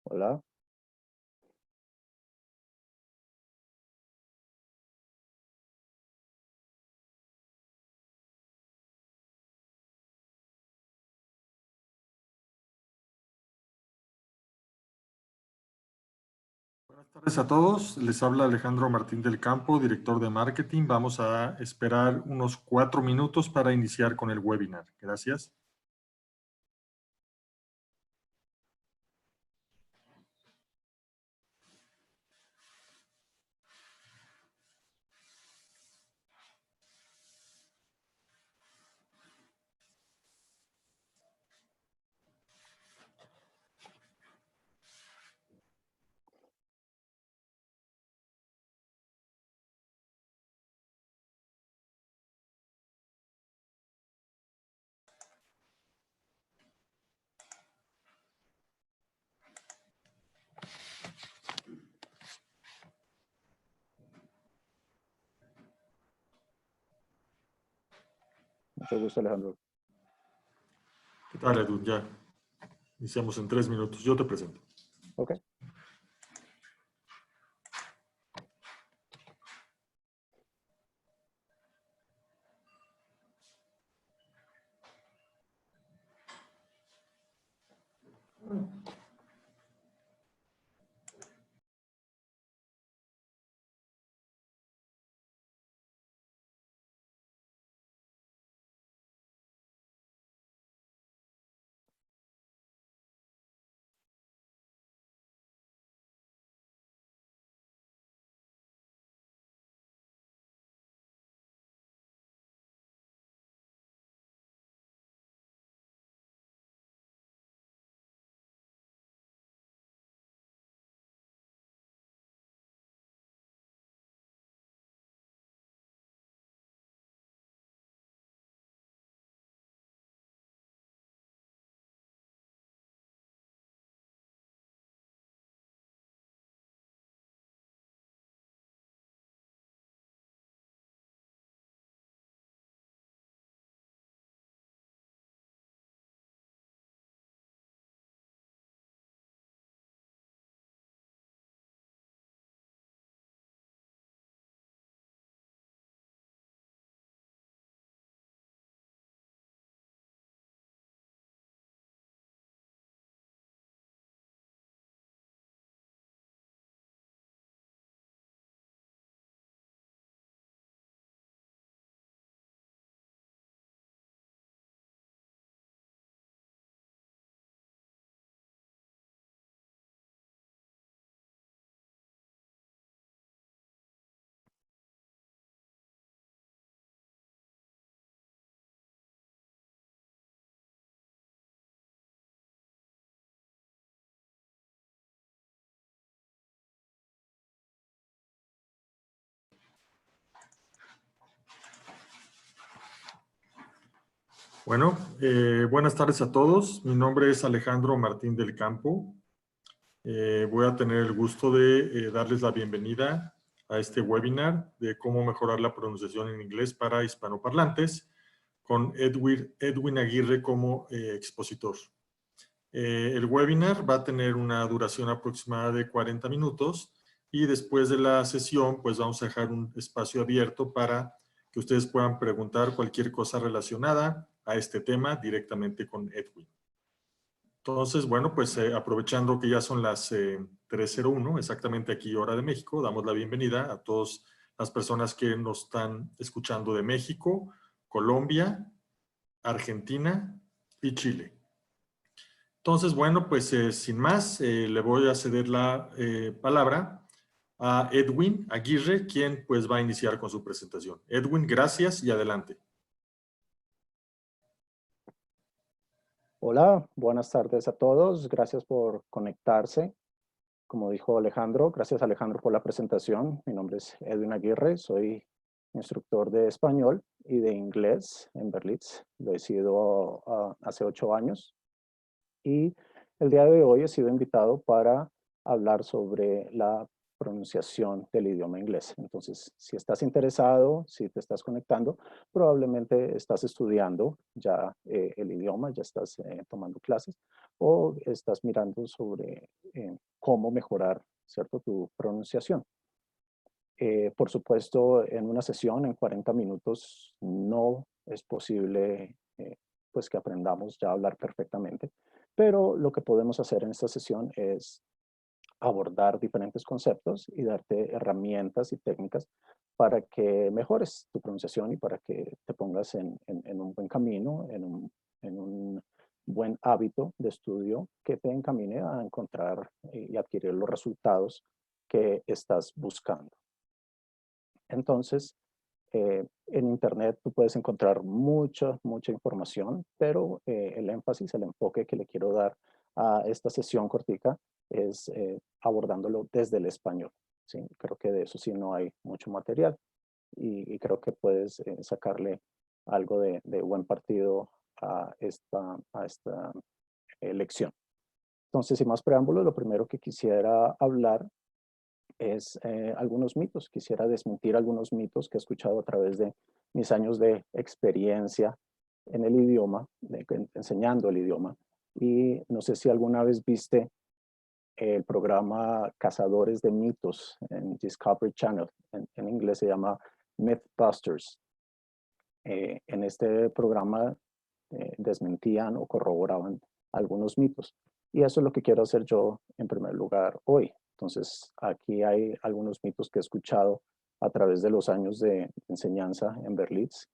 Hola, Buenas tardes a todos. Les habla Alejandro Martín del Campo, director de marketing. Vamos a esperar unos 4 minutos para iniciar con el webinar. Gracias. mucho gusto Alejandro. ¿Qué tal, Edu? Ya iniciamos en 3 minutos. Yo te presento. Ok, Bueno, buenas tardes a todos. Mi nombre es Alejandro Martín del Campo. Voy a tener el gusto de darles la bienvenida a este webinar de cómo mejorar la pronunciación en inglés para hispanoparlantes con Edwin Aguirre como expositor. El webinar va a tener una duración aproximada de 40 minutos y después de la sesión pues vamos a dejar un espacio abierto para que ustedes puedan preguntar cualquier cosa relacionada a este tema directamente con Edwin. Entonces, bueno, pues aprovechando que ya son las 3:01, exactamente aquí hora de México, damos la bienvenida a todas las personas que nos están escuchando de México, Colombia, Argentina y Chile. Entonces, bueno, pues sin más, le voy a ceder la palabra a Edwin Aguirre, quien pues va a iniciar con su presentación. Edwin, gracias y adelante. hola, buenas tardes a todos. Gracias por conectarse. Como dijo Alejandro, gracias Alejandro por la presentación. Mi nombre es Edwin Aguirre, soy instructor de español y de inglés en Berlitz. Lo he sido hace 8 años y el día de hoy he sido invitado para hablar sobre la pronunciación del idioma inglés. Entonces, si estás interesado, si te estás conectando, probablemente estás estudiando ya el idioma, ya estás tomando clases o estás mirando sobre cómo mejorar, ¿cierto?, tu pronunciación. Por supuesto, en una sesión, en 40 minutos, no es posible pues que aprendamos ya a hablar perfectamente, pero lo que podemos hacer en esta sesión es abordar diferentes conceptos y darte herramientas y técnicas para que mejores tu pronunciación y para que te pongas en un buen camino, en un buen hábito de estudio que te encamine a encontrar y adquirir los resultados que estás buscando. Entonces, en Internet tú puedes encontrar mucha información, pero el énfasis, el enfoque que le quiero dar a esta sesión cortica es abordándolo desde el español. ¿Sí? Creo que de eso sí no hay mucho material y creo que puedes sacarle algo de buen partido a esta lección. Entonces, sin más preámbulos, lo primero que quisiera hablar es algunos mitos. Quisiera desmentir algunos mitos que he escuchado a través de mis años de experiencia en el idioma, enseñando el idioma. Y no sé si alguna vez viste el programa Cazadores de Mitos en Discovery Channel. En inglés se llama Mythbusters. En este programa desmentían o corroboraban algunos mitos. Y eso es lo que quiero hacer yo en primer lugar hoy. Entonces, aquí hay algunos mitos que he escuchado a través de los años de enseñanza en Berlitz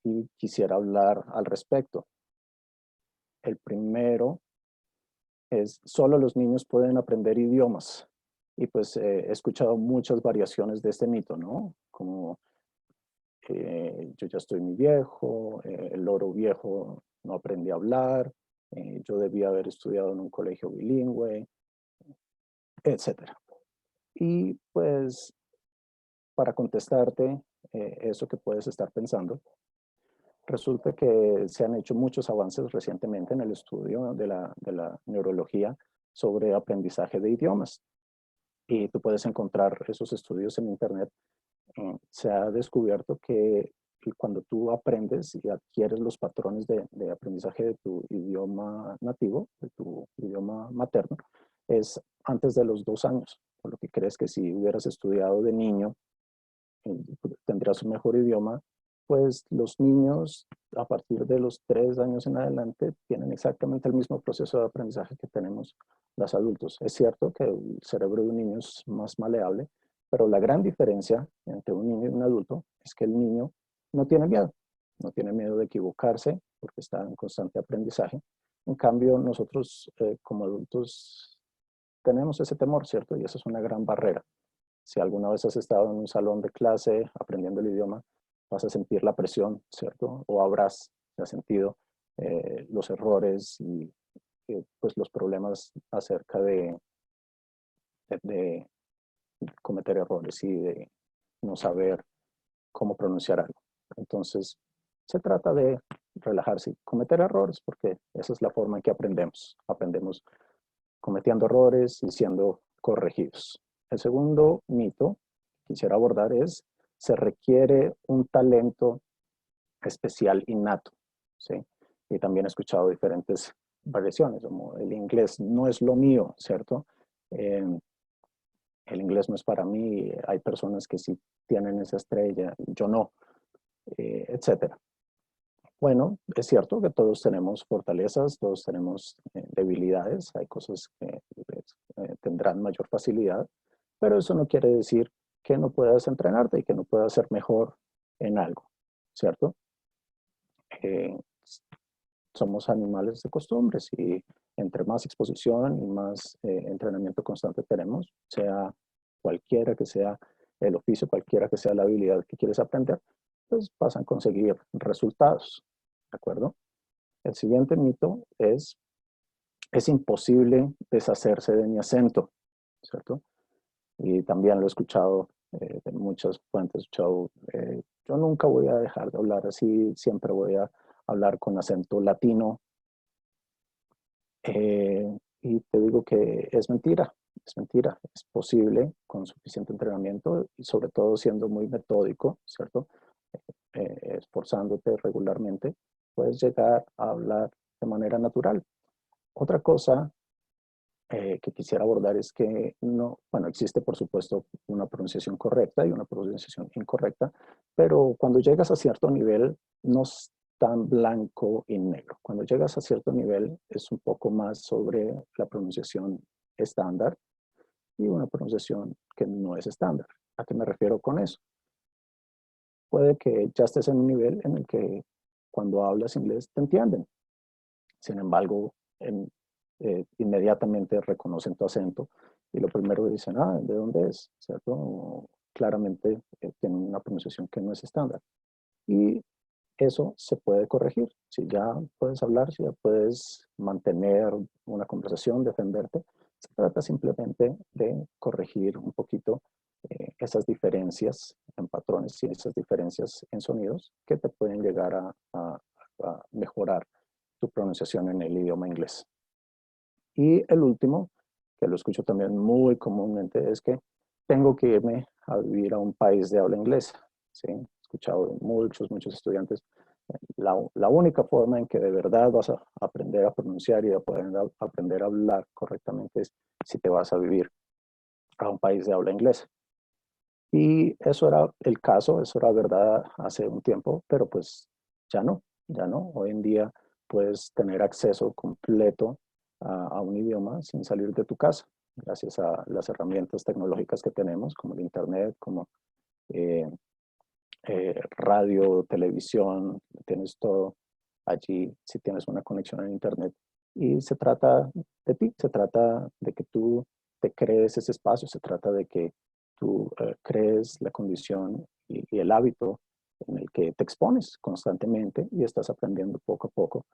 y quisiera hablar al respecto. El primero es, solo los niños pueden aprender idiomas. Y pues he escuchado muchas variaciones de este mito, ¿no? Como yo ya estoy muy viejo, el loro viejo no aprendí a hablar, yo debía haber estudiado en un colegio bilingüe, etcétera. Y pues para contestarte eso que puedes estar pensando, resulta que se han hecho muchos avances recientemente en el estudio de la neurología sobre aprendizaje de idiomas. Y tú puedes encontrar esos estudios en internet. Se ha descubierto que cuando tú aprendes y adquieres los patrones de aprendizaje de tu idioma nativo, de tu idioma materno, es antes de los 2 años. Por lo que crees que si hubieras estudiado de niño, tendrías un mejor idioma, pues los niños a partir de los 3 años en adelante tienen exactamente el mismo proceso de aprendizaje que tenemos los adultos. Es cierto que el cerebro de un niño es más maleable, pero la gran diferencia entre un niño y un adulto es que el niño no tiene miedo de equivocarse porque está en constante aprendizaje. En cambio, nosotros como adultos tenemos ese temor, ¿cierto? Y esa es una gran barrera. Si alguna vez has estado en un salón de clase aprendiendo el idioma, vas a sentir la presión, ¿cierto? O habrás sentido los errores y pues los problemas acerca de cometer errores y de no saber cómo pronunciar algo. Entonces, se trata de relajarse y cometer errores porque esa es la forma en que aprendemos. Aprendemos cometiendo errores y siendo corregidos. El segundo mito que quisiera abordar es, se requiere un talento especial innato, ¿sí? Y también he escuchado diferentes variaciones, como el inglés no es lo mío, ¿cierto? El inglés no es para mí, hay personas que sí tienen esa estrella, yo no, etcétera. Bueno, es cierto que todos tenemos fortalezas, todos tenemos debilidades, hay cosas que tendrán mayor facilidad, pero eso no quiere decir que no puedas entrenarte y que no puedas ser mejor en algo, ¿cierto? Somos animales de costumbres y entre más exposición y más entrenamiento constante tenemos, sea cualquiera que sea el oficio, cualquiera que sea la habilidad que quieres aprender, pues vas a conseguir resultados, ¿de acuerdo? El siguiente mito es imposible deshacerse de mi acento, ¿cierto? Y también lo he escuchado de muchas fuentes, he escuchado, yo nunca voy a dejar de hablar así, siempre voy a hablar con acento latino. Y te digo que es mentira, es mentira. Es posible con suficiente entrenamiento y sobre todo siendo muy metódico, ¿cierto? Esforzándote regularmente, puedes llegar a hablar de manera natural. Otra cosa que quisiera abordar es que no, bueno, existe por supuesto una pronunciación correcta y una pronunciación incorrecta, pero cuando llegas a cierto nivel no es tan blanco y negro. Cuando llegas a cierto nivel es un poco más sobre la pronunciación estándar y una pronunciación que no es estándar. ¿A qué me refiero con eso? Puede que ya estés en un nivel en el que cuando hablas inglés te entienden. Sin embargo, inmediatamente reconocen tu acento y lo primero que dicen, ah, ¿de dónde es? ¿Cierto? O claramente tienen una pronunciación que no es estándar. Y eso se puede corregir. Si ya puedes hablar, si ya puedes mantener una conversación, defenderte, se trata simplemente de corregir un poquito esas diferencias en patrones y esas diferencias en sonidos que te pueden llegar a mejorar tu pronunciación en el idioma inglés. Y el último, que lo escucho también muy comúnmente, es que tengo que irme a vivir a un país de habla inglesa. ¿Sí? He escuchado de muchos estudiantes. La única forma en que de verdad vas a aprender a pronunciar y a poder aprender a hablar correctamente es si te vas a vivir a un país de habla inglesa. Y eso era el caso, eso era verdad hace un tiempo, pero pues ya no, ya no. Hoy en día puedes tener acceso completo a un idioma sin salir de tu casa, gracias a las herramientas tecnológicas que tenemos, como el Internet, como eh, radio, televisión, tienes todo allí si tienes una conexión en Internet. Y se trata de ti, se trata de que tú te crees ese espacio, se trata de que tú crees la condición y el hábito en el que te expones constantemente y estás aprendiendo poco a poco,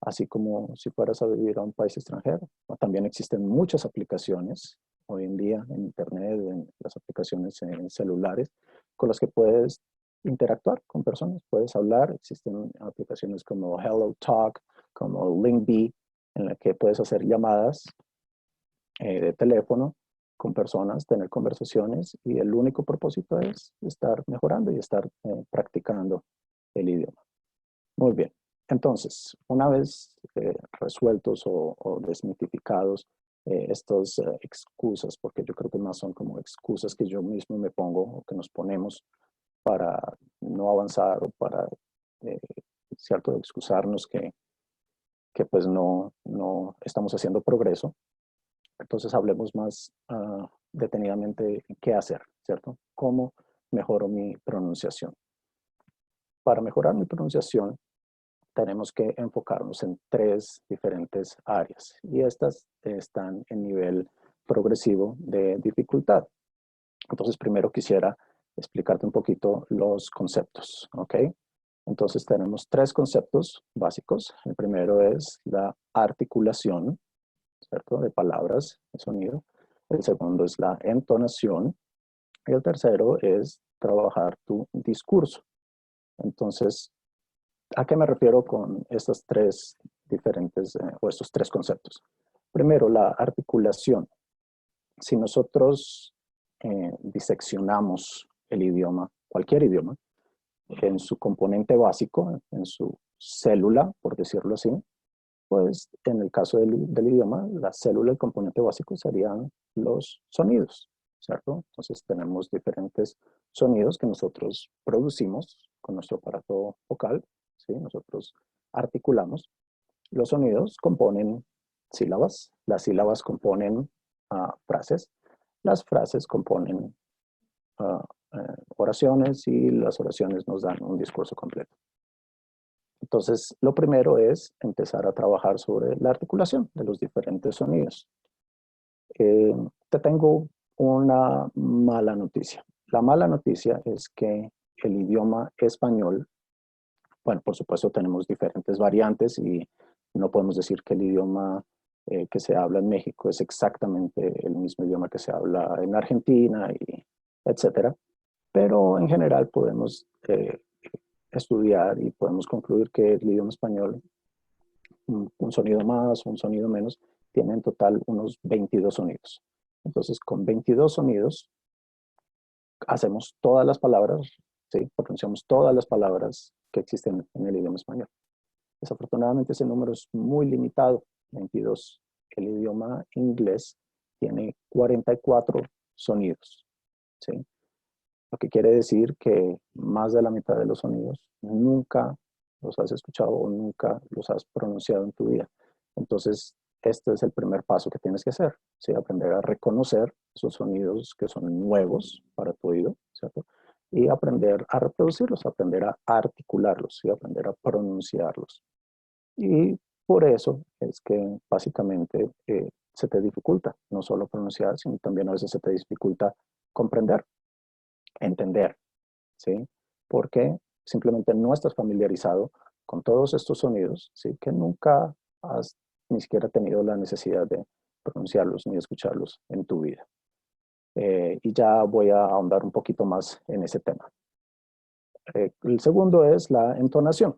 así como si fueras a vivir a un país extranjero. También existen muchas aplicaciones hoy en día en Internet, en las aplicaciones en celulares, con las que puedes interactuar con personas, puedes hablar. Existen aplicaciones como Hello Talk, como Linkbee, en la que puedes hacer llamadas de teléfono con personas, tener conversaciones y el único propósito es estar mejorando y estar practicando el idioma. Muy bien. Entonces, una vez resueltos o desmitificados estas excusas, porque yo creo que más son como excusas que yo mismo me pongo o que nos ponemos para no avanzar o para, eh, cierto, excusarnos que pues no estamos haciendo progreso. Entonces hablemos más detenidamente qué hacer, ¿cierto? ¿Cómo mejoro mi pronunciación? Para mejorar mi pronunciación tenemos que enfocarnos en 3 diferentes áreas y estas están en nivel progresivo de dificultad. Entonces primero quisiera explicarte un poquito los conceptos, ¿ok? Entonces tenemos 3 conceptos básicos. El primero es la articulación, ¿cierto? De palabras, de sonido. El segundo es la entonación. Y el tercero es trabajar tu discurso. Entonces, ¿a qué me refiero con estos 3 diferentes, o estos 3 conceptos? Primero, la articulación. Si nosotros diseccionamos el idioma, cualquier idioma, en su componente básico, en su célula, por decirlo así, pues en el caso del idioma, la célula, el componente básico serían los sonidos, ¿cierto? Entonces tenemos diferentes sonidos que nosotros producimos con nuestro aparato vocal, ¿sí? Nosotros articulamos. Los sonidos componen sílabas, las sílabas componen frases, las frases componen uh, oraciones y las oraciones nos dan un discurso completo. Entonces, lo primero es empezar a trabajar sobre la articulación de los diferentes sonidos. Te tengo una mala noticia. La mala noticia es que el idioma español, bueno, por supuesto tenemos diferentes variantes y no podemos decir que el idioma que se habla en México es exactamente el mismo idioma que se habla en Argentina, y etcétera. Pero en general podemos estudiar y podemos concluir que el idioma español, un sonido más, un sonido menos, tiene en total unos 22 sonidos. Entonces, con 22 sonidos, hacemos todas las palabras, ¿sí? Pronunciamos todas las palabras que existen en el idioma español. Desafortunadamente, ese número es muy limitado, 22. El idioma inglés tiene 44 sonidos, ¿sí? Lo que quiere decir que más de la mitad de los sonidos nunca los has escuchado o nunca los has pronunciado en tu vida. Entonces, este es el primer paso que tienes que hacer, ¿sí? Aprender a reconocer esos sonidos que son nuevos para tu oído, ¿cierto? Y aprender a reproducirlos, aprender a articularlos, ¿sí? Aprender a pronunciarlos. Y por eso es que básicamente se te dificulta no solo pronunciar, sino también a veces se te dificulta comprender, entender, ¿sí? Porque simplemente no estás familiarizado con todos estos sonidos, ¿sí? Que nunca has ni siquiera tenido la necesidad de pronunciarlos ni escucharlos en tu vida. Y ya voy a ahondar un poquito más en ese tema. El segundo es la entonación.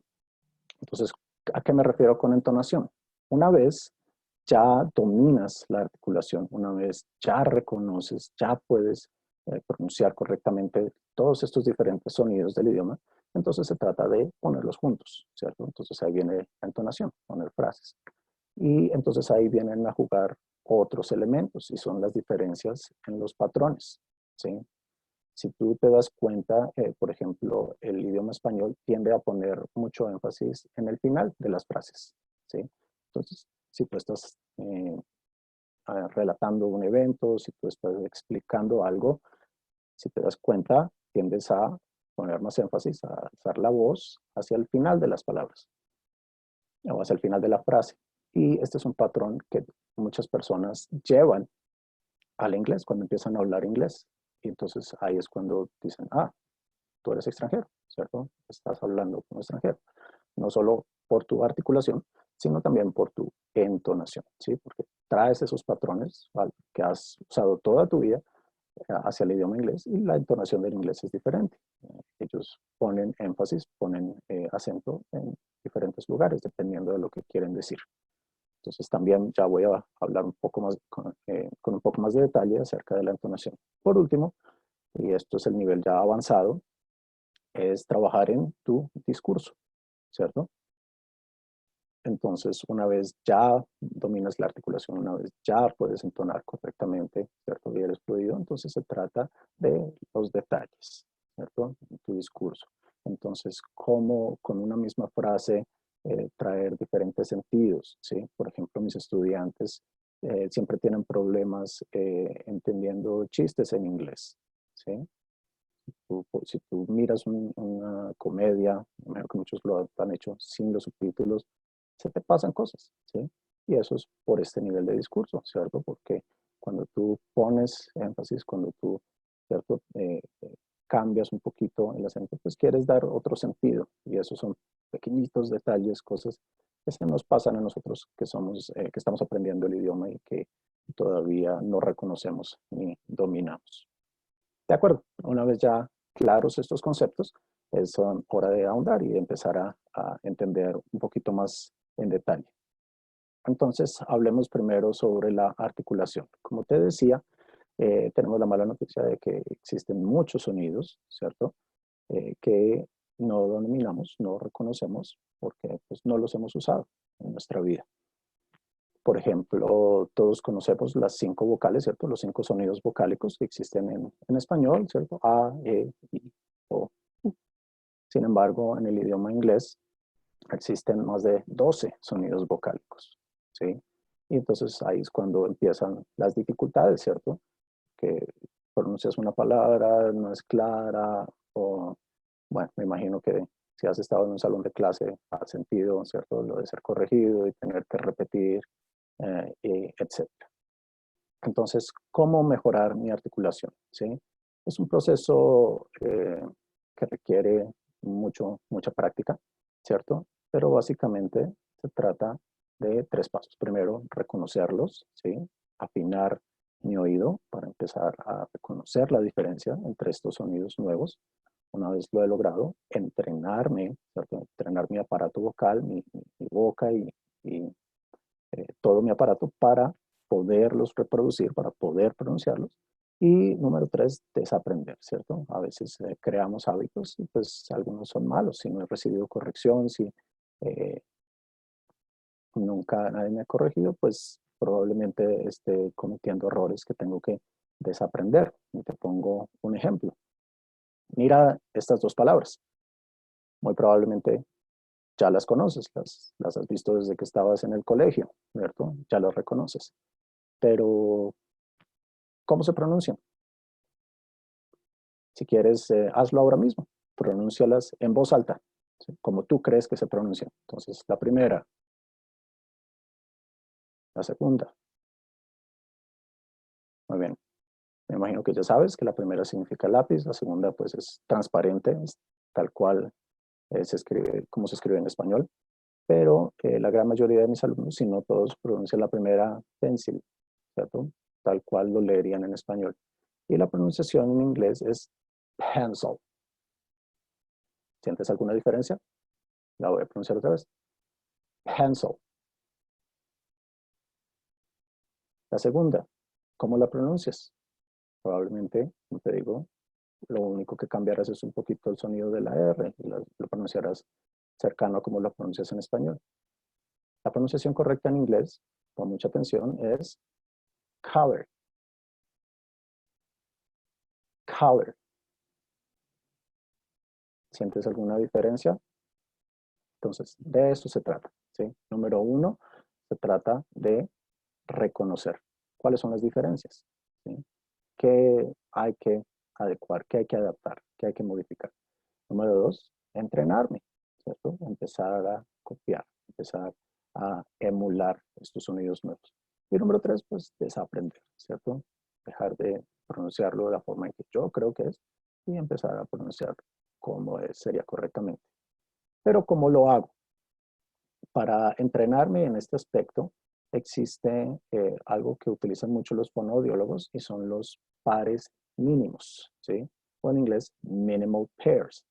Entonces, ¿a qué me refiero con entonación? Una vez ya dominas la articulación, una vez ya reconoces, ya puedes pronunciar correctamente todos estos diferentes sonidos del idioma, entonces se trata de ponerlos juntos, ¿cierto? Entonces ahí viene la entonación, poner frases. Y entonces ahí vienen a jugar otros elementos y son las diferencias en los patrones, ¿sí? Si tú te das cuenta, por ejemplo, el idioma español tiende a poner mucho énfasis en el final de las frases, ¿sí? Entonces, si tú estás relatando un evento, si tú estás explicando algo, si te das cuenta, tiendes a poner más énfasis, a alzar la voz hacia el final de las palabras o hacia el final de la frase. Y este es un patrón que muchas personas llevan al inglés cuando empiezan a hablar inglés. Y entonces ahí es cuando dicen, ah, tú eres extranjero, ¿cierto? Estás hablando como extranjero. No solo por tu articulación, sino también por tu entonación, ¿sí? Porque traes esos patrones, ¿vale?, que has usado toda tu vida hacia el idioma inglés y la entonación del inglés es diferente. Ellos ponen énfasis, ponen acento en diferentes lugares dependiendo de lo que quieren decir. Entonces también ya voy a hablar un poco más, con un poco más de detalle acerca de la entonación. Por último, y esto es el nivel ya avanzado, es trabajar en tu discurso, ¿cierto? Entonces, una vez ya dominas la articulación, una vez ya puedes entonar correctamente, ¿cierto? Y eres fluido, entonces se trata de los detalles, ¿cierto? En tu discurso. Entonces, cómo con una misma frase traer diferentes sentidos, ¿sí? Por ejemplo, mis estudiantes siempre tienen problemas entendiendo chistes en inglés, ¿sí? Si tú miras una comedia, mejor que muchos lo han hecho sin los subtítulos, se te pasan cosas, ¿sí? Y eso es por este nivel de discurso, ¿cierto? Porque cuando tú pones énfasis, cuando tú, ¿cierto? Cambias un poquito el acento, pues quieres dar otro sentido. Y esos son pequeñitos detalles, cosas que se nos pasan a nosotros que somos, que estamos aprendiendo el idioma y que todavía no reconocemos ni dominamos. De acuerdo, una vez ya claros estos conceptos, es hora de ahondar y de empezar a entender un poquito más en detalle. Entonces, hablemos primero sobre la articulación. Como te decía, tenemos la mala noticia de que existen muchos sonidos, ¿cierto? Que no dominamos, no reconocemos porque pues, no los hemos usado en nuestra vida. Por ejemplo, todos conocemos las 5 vocales, ¿cierto? Los 5 sonidos vocálicos que existen en español, ¿cierto? A, E, I, O, U. Sin embargo, en el idioma inglés existen más de 12 sonidos vocálicos, ¿sí? Y entonces ahí es cuando empiezan las dificultades, ¿cierto? Que pronuncias una palabra, no es clara, o, bueno, me imagino que si has estado en un salón de clase, has sentido, ¿cierto? Lo de ser corregido y tener que repetir, etcétera. Entonces, ¿cómo mejorar mi articulación? ¿Sí? Es un proceso que requiere mucha práctica, ¿cierto? Pero básicamente se trata de 3 pasos. Primero, reconocerlos, ¿sí? Afinar mi oído para empezar a reconocer la diferencia entre estos sonidos nuevos. Una vez lo he logrado, entrenarme, ¿cierto? Entrenar mi aparato vocal, mi boca y todo mi aparato para poderlos reproducir, para poder pronunciarlos. Y número 3, desaprender, ¿cierto? A veces creamos hábitos y pues algunos son malos. Si no he recibido corrección, si nunca nadie me ha corregido, pues probablemente esté cometiendo errores que tengo que desaprender. Y te pongo un ejemplo. Mira estas dos palabras. Muy probablemente ya las conoces, las has visto desde que estabas en el colegio, ¿cierto? Ya las reconoces. Pero, ¿cómo se pronuncian? Si quieres, hazlo ahora mismo. Pronúncialas en voz alta, ¿sí? Como tú crees que se pronuncian. Entonces, la primera, la segunda. Muy bien. Me imagino que ya sabes que la primera significa lápiz, la segunda pues es transparente, es tal cual se escribe, como se escribe en español. Pero la gran mayoría de mis alumnos, si no todos, pronuncian la primera pencil, ¿cierto? Tal cual lo leerían en español. Y la pronunciación en inglés es pencil. ¿Sientes alguna diferencia? La voy a pronunciar otra vez. Pencil. La segunda, ¿cómo la pronuncias? Probablemente, como te digo, lo único que cambiarás es un poquito el sonido de la R y lo pronunciarás cercano a como lo pronuncias en español. La pronunciación correcta en inglés, con mucha atención, es color. Color. ¿Sientes alguna diferencia? Entonces, de eso se trata, ¿sí? Número 1, se trata de reconocer cuáles son las diferencias, ¿sí? ¿Qué hay que adecuar? ¿Qué hay que adaptar? ¿Qué hay que modificar? Número 2, entrenarme, ¿cierto? Empezar a copiar, empezar a emular estos sonidos nuevos. Y número 3, pues desaprender, ¿cierto? Dejar de pronunciarlo de la forma en que yo creo que es y empezar a pronunciarlo como sería correctamente. Pero ¿cómo lo hago? Para entrenarme en este aspecto, existe algo que utilizan mucho los fonoaudiólogos y son los pares mínimos, ¿sí? O en inglés, minimal pairs.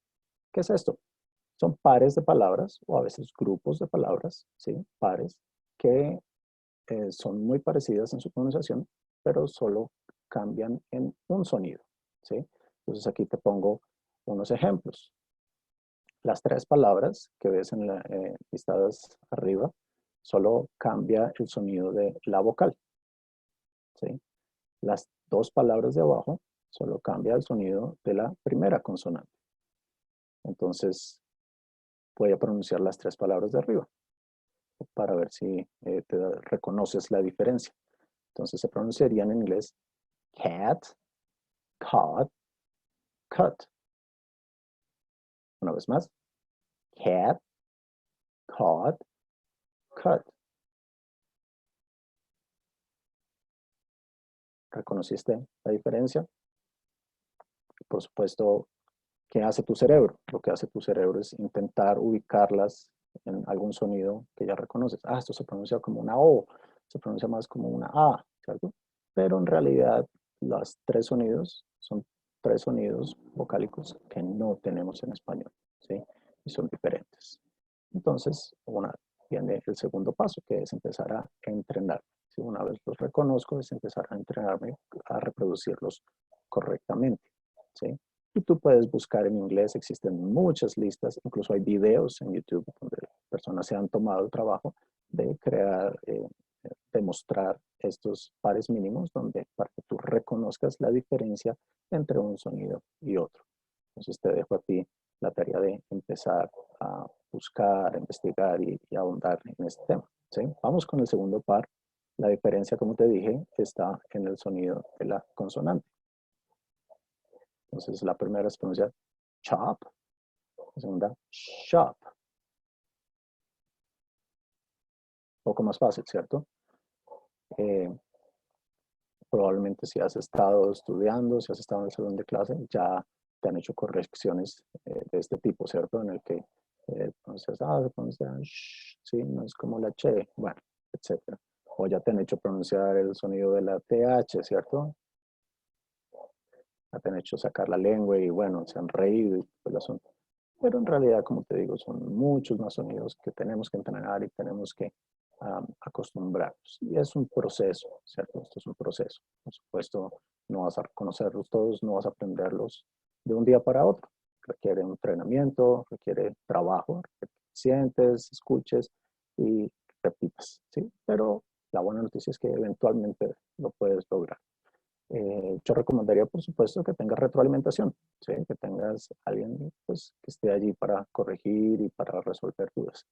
¿Qué es esto? Son pares de palabras o a veces grupos de palabras, ¿sí? Pares que son muy parecidas en su pronunciación, pero solo cambian en un sonido, ¿sí? Entonces aquí te pongo unos ejemplos. Las tres palabras que ves en listadas arriba, solo cambia el sonido de la vocal, ¿sí? Las dos palabras de abajo, solo cambia el sonido de la primera consonante. Entonces, voy a pronunciar las tres palabras de arriba para ver si reconoces la diferencia. Entonces, se pronunciarían en inglés cat, caught, cut. Una vez más, cat, caught, cut. ¿Reconociste la diferencia? Por supuesto, ¿qué hace tu cerebro? Lo que hace tu cerebro es intentar ubicarlas en algún sonido que ya reconoces. Ah, esto se pronuncia como una O, se pronuncia más como una A, ¿cierto? Pero en realidad los tres sonidos son tres sonidos vocálicos que no tenemos en español, ¿sí? Y son diferentes. Entonces, viene el segundo paso, que es empezar a entrenar. Si una vez los reconozco, es empezar a entrenarme a reproducirlos correctamente, ¿sí? Y tú puedes buscar en inglés, existen muchas listas, incluso hay videos en YouTube donde personas se han tomado el trabajo de crear, de mostrar estos pares mínimos para que tú reconozcas la diferencia entre un sonido y otro. Entonces te dejo a ti la tarea de empezar a buscar, a investigar y ahondar en este tema, ¿sí? Vamos con el segundo par. La diferencia, como te dije, está en el sonido de la consonante. Entonces, la primera se pronuncia chop, la segunda shop. Un poco más fácil, ¿cierto? Probablemente si has estado estudiando, si has estado en el salón de clase, ya te han hecho correcciones de este tipo, ¿cierto? En el que pronuncias, se pronuncia sh, sí, no es como la che, bueno, etcétera. O ya te han hecho pronunciar el sonido de la TH, ¿cierto? Ya te han hecho sacar la lengua y bueno, se han reído y todo el asunto. Pero en realidad, como te digo, son muchos más sonidos que tenemos que entrenar y tenemos que acostumbrarnos. Y es un proceso, ¿cierto? Esto es un proceso. Por supuesto, no vas a conocerlos todos, no vas a aprenderlos de un día para otro. Requiere un entrenamiento, requiere trabajo, requiere que sientes, escuches y repitas, ¿sí? Pero la buena noticia es que eventualmente lo puedes lograr. Yo recomendaría, por supuesto, que tengas retroalimentación, ¿sí? Que tengas alguien pues, que esté allí para corregir y para resolver dudas.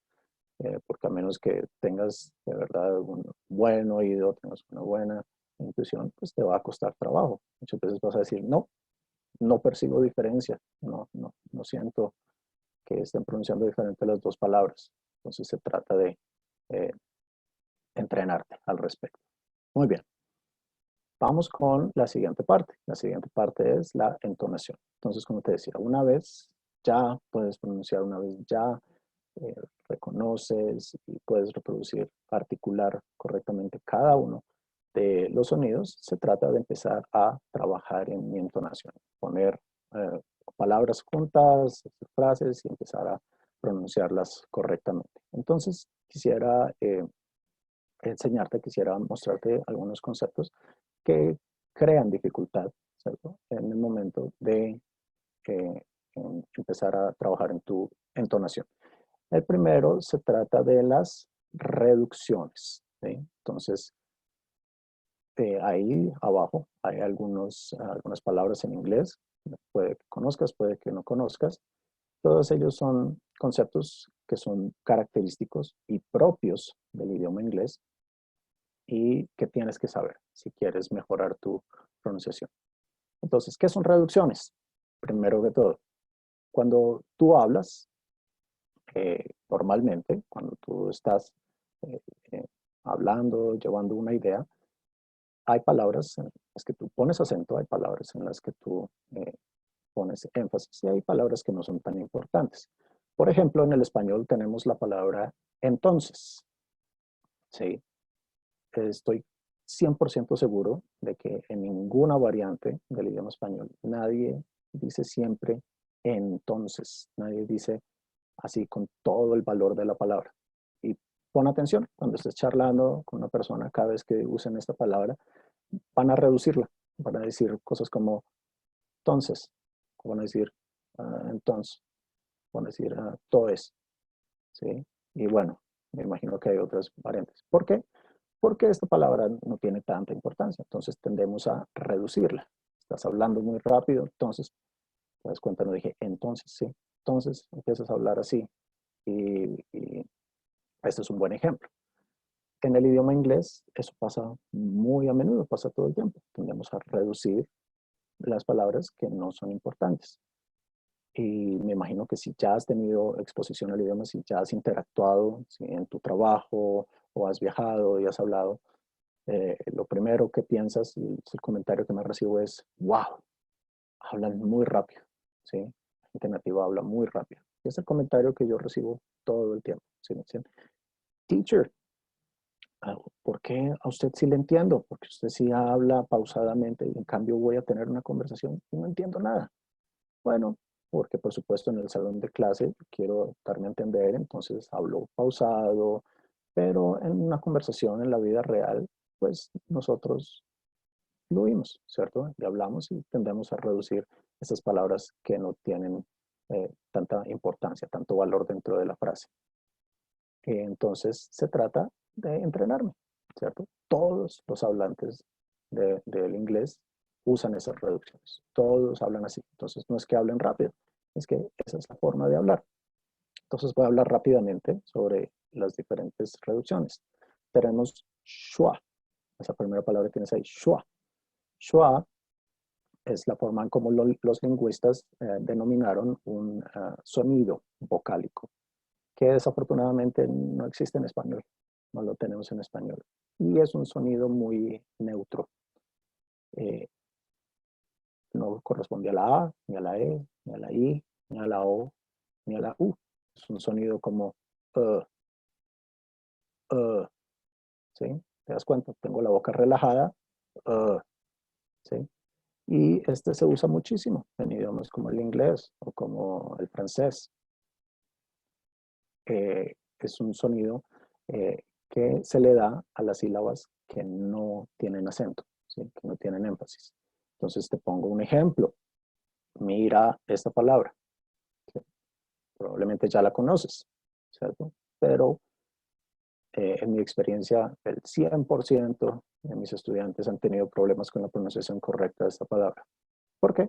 Porque a menos que tengas de verdad un buen oído, tengas una buena intuición, pues te va a costar trabajo. Muchas veces vas a decir, no, no percibo diferencia, no siento que estén pronunciando diferente las dos palabras. Entonces se trata de eh, entrenarte al respecto. Muy bien. Vamos con la siguiente parte. La siguiente parte es la entonación. Entonces, como te decía, una vez ya puedes pronunciar, una vez ya eh, reconoces y puedes reproducir, articular correctamente cada uno de los sonidos, se trata de empezar a trabajar en mi entonación, poner palabras juntas, frases y empezar a pronunciarlas correctamente. Entonces, quisiera enseñarte, quisiera mostrarte algunos conceptos que crean dificultad, ¿cierto? En el momento de empezar a trabajar en tu entonación. El primero se trata de las reducciones, ¿sí? Entonces, ahí abajo hay algunas palabras en inglés, puede que conozcas, puede que no conozcas. Todos ellos son conceptos que son característicos y propios del idioma inglés y que tienes que saber si quieres mejorar tu pronunciación. Entonces, ¿qué son reducciones? Primero que todo, cuando tú hablas, normalmente, cuando tú estás eh, eh, hablando, llevando una idea, hay palabras en las que tú pones acento, hay palabras en las que tú pones énfasis y hay palabras que no son tan importantes. Por ejemplo, en el español tenemos la palabra entonces. ¿Sí? Estoy 100% seguro de que en ninguna variante del idioma español nadie dice siempre entonces, nadie dice así con todo el valor de la palabra. Y pon atención, cuando estés charlando con una persona, cada vez que usen esta palabra, van a reducirla, van a decir cosas como entonces, van a decir entonces, van a decir todo es, ¿sí? Y bueno, me imagino que hay otras variantes. ¿Por qué? Porque esta palabra no tiene tanta importancia, entonces tendemos a reducirla. Estás hablando muy rápido, entonces, te das cuenta, no dije entonces, sí. Entonces empiezas a hablar así y este es un buen ejemplo. En el idioma inglés eso pasa muy a menudo, pasa todo el tiempo. Tendemos a reducir las palabras que no son importantes. Y me imagino que si ya has tenido exposición al idioma, si ya has interactuado si en tu trabajo o has viajado y has hablado, lo primero que piensas y el comentario que me recibo es, wow, hablan muy rápido, ¿sí? La gente nativa habla muy rápido. Y es el comentario que yo recibo todo el tiempo. ¿Sí? Me dicen, teacher, ¿por qué a usted sí le entiendo? Porque usted sí habla pausadamente y en cambio voy a tener una conversación y no entiendo nada. Bueno, porque por supuesto en el salón de clase quiero darme a entender, entonces hablo pausado, pero en una conversación en la vida real, pues nosotros fluimos, ¿cierto? Y hablamos y tendemos a reducir esas palabras que no tienen tanta importancia, tanto valor dentro de la frase. Entonces se trata de entrenarme, ¿cierto? Todos los hablantes del inglés usan esas reducciones. Todos hablan así. Entonces no es que hablen rápido, es que esa es la forma de hablar. Entonces voy a hablar rápidamente sobre las diferentes reducciones. Tenemos schwa. Esa primera palabra que tienes ahí, schwa. Schwa es la forma en cómo los lingüistas denominaron un sonido vocálico, que desafortunadamente no existe en español, no lo tenemos en español. Y es un sonido muy neutro. Eh, no corresponde a la A, ni a la E, ni a la I, ni a la O, ni a la U. Es un sonido como uh, uh, ¿sí? ¿Te das cuenta? Tengo la boca relajada, ¿sí? Y este se usa muchísimo en idiomas como el inglés o como el francés. Es un sonido que se le da a las sílabas que no tienen acento, ¿sí? Que no tienen énfasis. Entonces te pongo un ejemplo. Mira esta palabra. ¿Sí? Probablemente ya la conoces, ¿cierto? Pero en mi experiencia, el 100% de mis estudiantes han tenido problemas con la pronunciación correcta de esta palabra. ¿Por qué?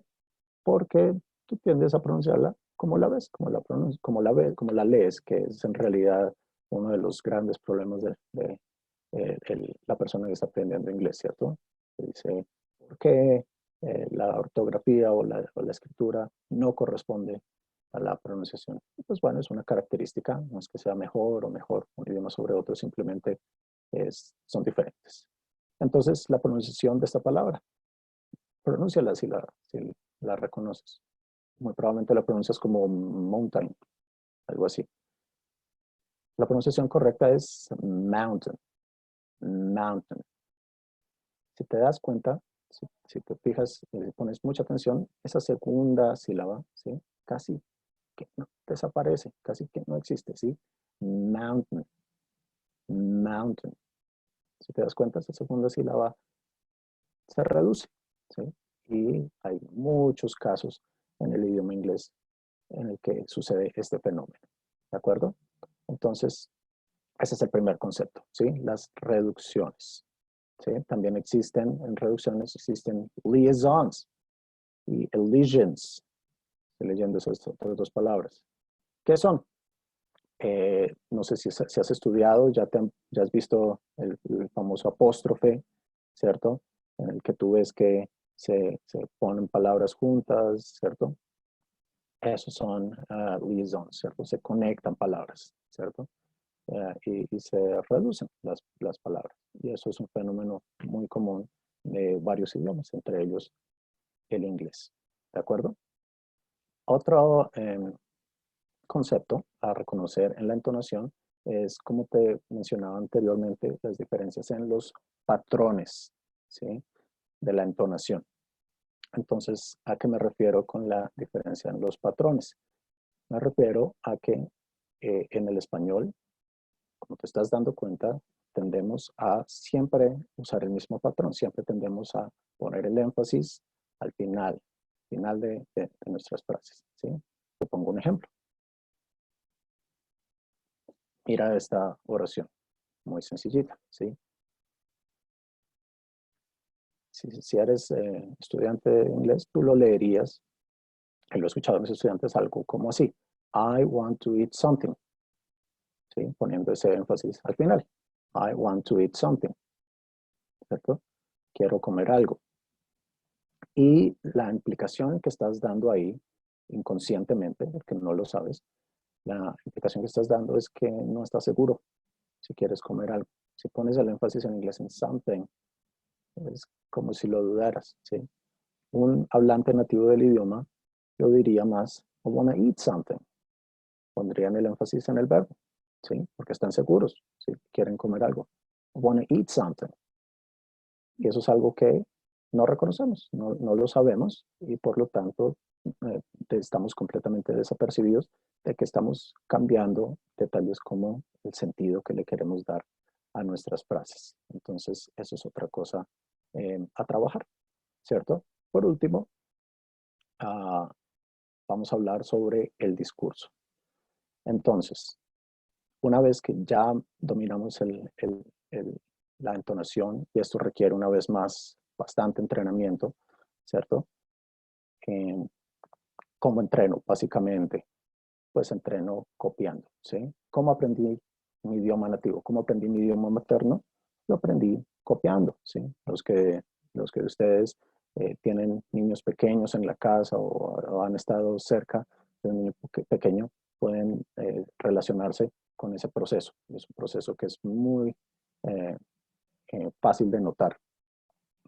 Porque tú tiendes a pronunciarla como la ves, como la lees, que es en realidad uno de los grandes problemas de la persona que está aprendiendo inglés, ¿cierto? Dice, ¿por qué la ortografía o la escritura no corresponde a la pronunciación? Pues bueno, es una característica, no es que sea mejor o mejor un idioma sobre otro, simplemente son diferentes. Entonces, la pronunciación de esta palabra, pronúnciala si la reconoces. Muy probablemente la pronuncias como mountain, algo así. La pronunciación correcta es mountain, mountain. Si te das cuenta, si te fijas y pones mucha atención, esa segunda sílaba, ¿sí? Casi que no, desaparece, casi que no existe, ¿sí? Mountain, mountain. Si te das cuenta, esa segunda sílaba se reduce, ¿sí? Y hay muchos casos en el idioma inglés en el que sucede este fenómeno, ¿de acuerdo? Entonces, ese es el primer concepto, ¿sí? Las reducciones, ¿sí? También existen, en reducciones existen liaisons y elisions, estoy leyendo esas otras dos palabras. ¿Qué son? No sé si has estudiado, ya has visto el famoso apóstrofe, ¿cierto? En el que tú ves que se ponen palabras juntas, ¿cierto? Esos son liaisons, ¿cierto? Se conectan palabras, ¿cierto? Y se reducen las palabras. Y eso es un fenómeno muy común de varios idiomas, entre ellos el inglés. ¿De acuerdo? Otro concepto a reconocer en la entonación es, como te mencionaba anteriormente, las diferencias en los patrones, ¿sí? De la entonación. Entonces, ¿a qué me refiero con la diferencia en los patrones? Me refiero a que en el español, como te estás dando cuenta, tendemos a siempre usar el mismo patrón, siempre tendemos a poner el énfasis al final de nuestras frases, ¿sí? Te pongo un ejemplo. Mira esta oración, muy sencillita, ¿sí? Si eres estudiante de inglés, tú lo leerías, y lo he escuchado a mis estudiantes, algo como así. I want to eat something, ¿sí? Poniendo ese énfasis al final. I want to eat something, ¿cierto? Quiero comer algo. Y la implicación que estás dando ahí, inconscientemente, porque no lo sabes, la implicación que estás dando es que no estás seguro si quieres comer algo. Si pones el énfasis en inglés en something, es como si lo dudaras, ¿sí? Un hablante nativo del idioma, yo diría más, I want to eat something. Pondrían el énfasis en el verbo, ¿sí? Porque están seguros si quieren comer algo. I want to eat something. Y eso es algo que no reconocemos, no lo sabemos y por lo tanto estamos completamente desapercibidos de que estamos cambiando detalles como el sentido que le queremos dar a nuestras frases. Entonces, eso es otra cosa a trabajar, ¿cierto? Por último, vamos a hablar sobre el discurso. Entonces, una vez que ya dominamos la entonación, y esto requiere una vez más bastante entrenamiento, ¿cierto? ¿Cómo entreno? Básicamente, pues entreno copiando, ¿sí? ¿Cómo aprendí mi idioma nativo? ¿Cómo aprendí mi idioma materno? Lo aprendí copiando, ¿sí? Los que ustedes tienen niños pequeños en la casa o han estado cerca de un niño pequeño, pueden relacionarse con ese proceso. Es un proceso que es muy eh, fácil de notar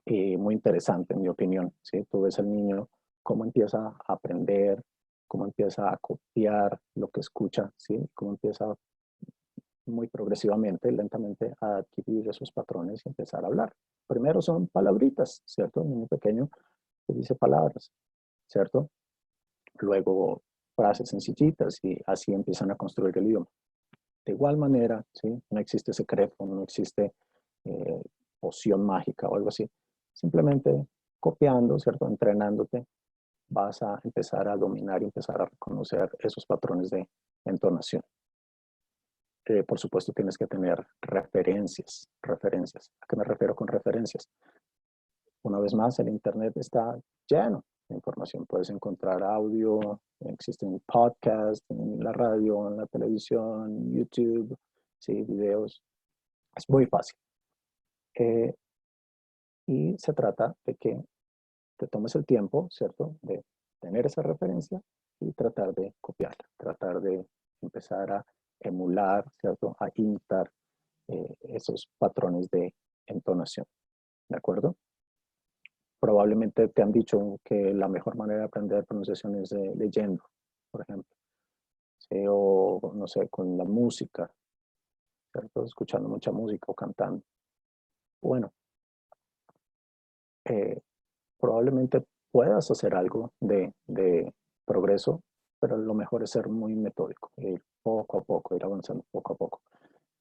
y muy interesante, en mi opinión, ¿sí? Tú ves al niño cómo empieza a aprender, cómo empieza a copiar lo que escucha, ¿sí? Cómo empieza muy progresivamente, lentamente, a adquirir esos patrones y empezar a hablar. Primero son palabritas, ¿cierto? Un niño pequeño que dice palabras, ¿cierto? Luego frases sencillitas y así empiezan a construir el idioma. De igual manera, ¿sí? No existe secreto, no existe eh, poción mágica o algo así. Simplemente copiando, ¿cierto? Entrenándote, vas a empezar a dominar y empezar a reconocer esos patrones de entonación. Por supuesto, tienes que tener referencias, referencias. ¿A qué me refiero con referencias? Una vez más, el Internet está lleno de información. Puedes encontrar audio, existen podcasts en la radio, en la televisión, YouTube, ¿sí? Videos. Es muy fácil. Y se trata de que te tomes el tiempo, ¿cierto?, de tener esa referencia y tratar de copiarla, tratar de empezar a emular, ¿cierto?, a imitar esos patrones de entonación, ¿de acuerdo? Probablemente te han dicho que la mejor manera de aprender pronunciación es leyendo, por ejemplo, ¿sí? O no sé, con la música, ¿cierto? Escuchando mucha música o cantando. Bueno, eh, probablemente puedas hacer algo de progreso, pero lo mejor es ser muy metódico, ir poco a poco, ir avanzando poco a poco.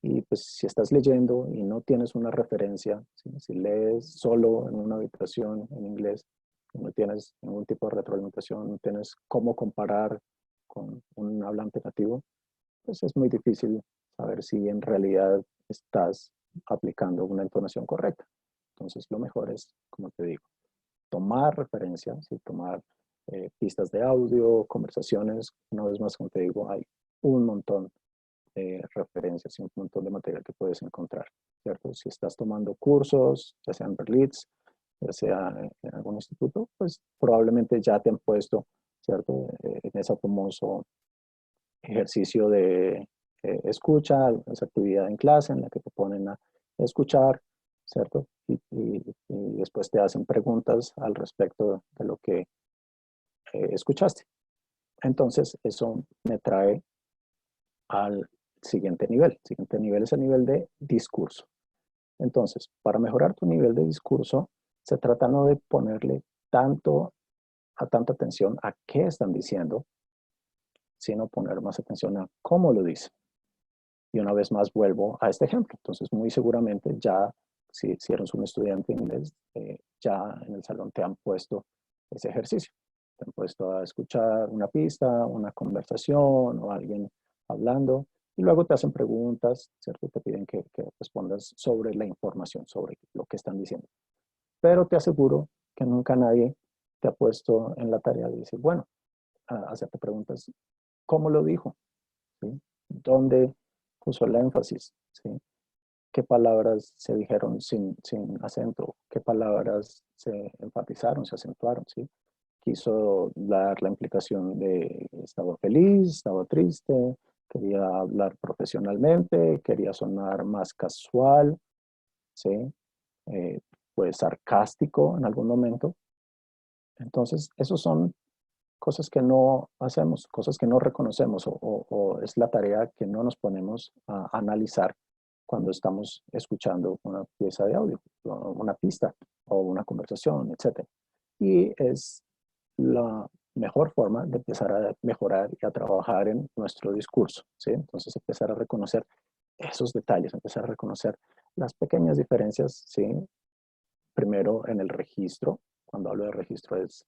Y pues si estás leyendo y no tienes una referencia, ¿sí? Si lees solo en una habitación en inglés, y no tienes ningún tipo de retroalimentación, no tienes cómo comparar con un hablante nativo, pues es muy difícil saber si en realidad estás aplicando una entonación correcta. Entonces lo mejor es, como te digo, tomar referencias y tomar pistas de audio, conversaciones. Una vez más, como te digo, hay un montón de referencias y un montón de material que puedes encontrar, ¿cierto? Si estás tomando cursos, ya sea en Berlitz, ya sea en algún instituto, pues probablemente ya te han puesto, ¿cierto? En ese famoso ejercicio de escucha, esa actividad en clase en la que te ponen a escuchar, ¿cierto? Y después te hacen preguntas al respecto de lo que escuchaste. Entonces, eso me trae al siguiente nivel. El siguiente nivel es el nivel de discurso. Entonces, para mejorar tu nivel de discurso, se trata no de ponerle tanta atención a qué están diciendo, sino poner más atención a cómo lo dicen. Y una vez más vuelvo a este ejemplo. Entonces, muy seguramente ya, si eres un estudiante de inglés, ya en el salón te han puesto ese ejercicio. Te han puesto a escuchar una pista, una conversación o alguien hablando. Y luego te hacen preguntas, ¿cierto? Te piden que respondas sobre la información, sobre lo que están diciendo. Pero te aseguro que nunca nadie te ha puesto en la tarea de decir, bueno, hacerte preguntas, ¿cómo lo dijo? ¿Sí? ¿Dónde puso el énfasis? ¿Sí? ¿Qué palabras se dijeron sin acento? ¿Qué palabras se enfatizaron, se acentuaron? ¿Sí? Quiso dar la implicación de estaba feliz, estaba triste, quería hablar profesionalmente, quería sonar más casual, ¿sí? Pues sarcástico en algún momento. Entonces, esos son cosas que no hacemos, cosas que no reconocemos o es la tarea que no nos ponemos a analizar cuando estamos escuchando una pieza de audio, una pista o una conversación, etc. Y es la mejor forma de empezar a mejorar y a trabajar en nuestro discurso, ¿sí? Entonces empezar a reconocer esos detalles, empezar a reconocer las pequeñas diferencias, ¿sí? Primero en el registro. Cuando hablo de registro es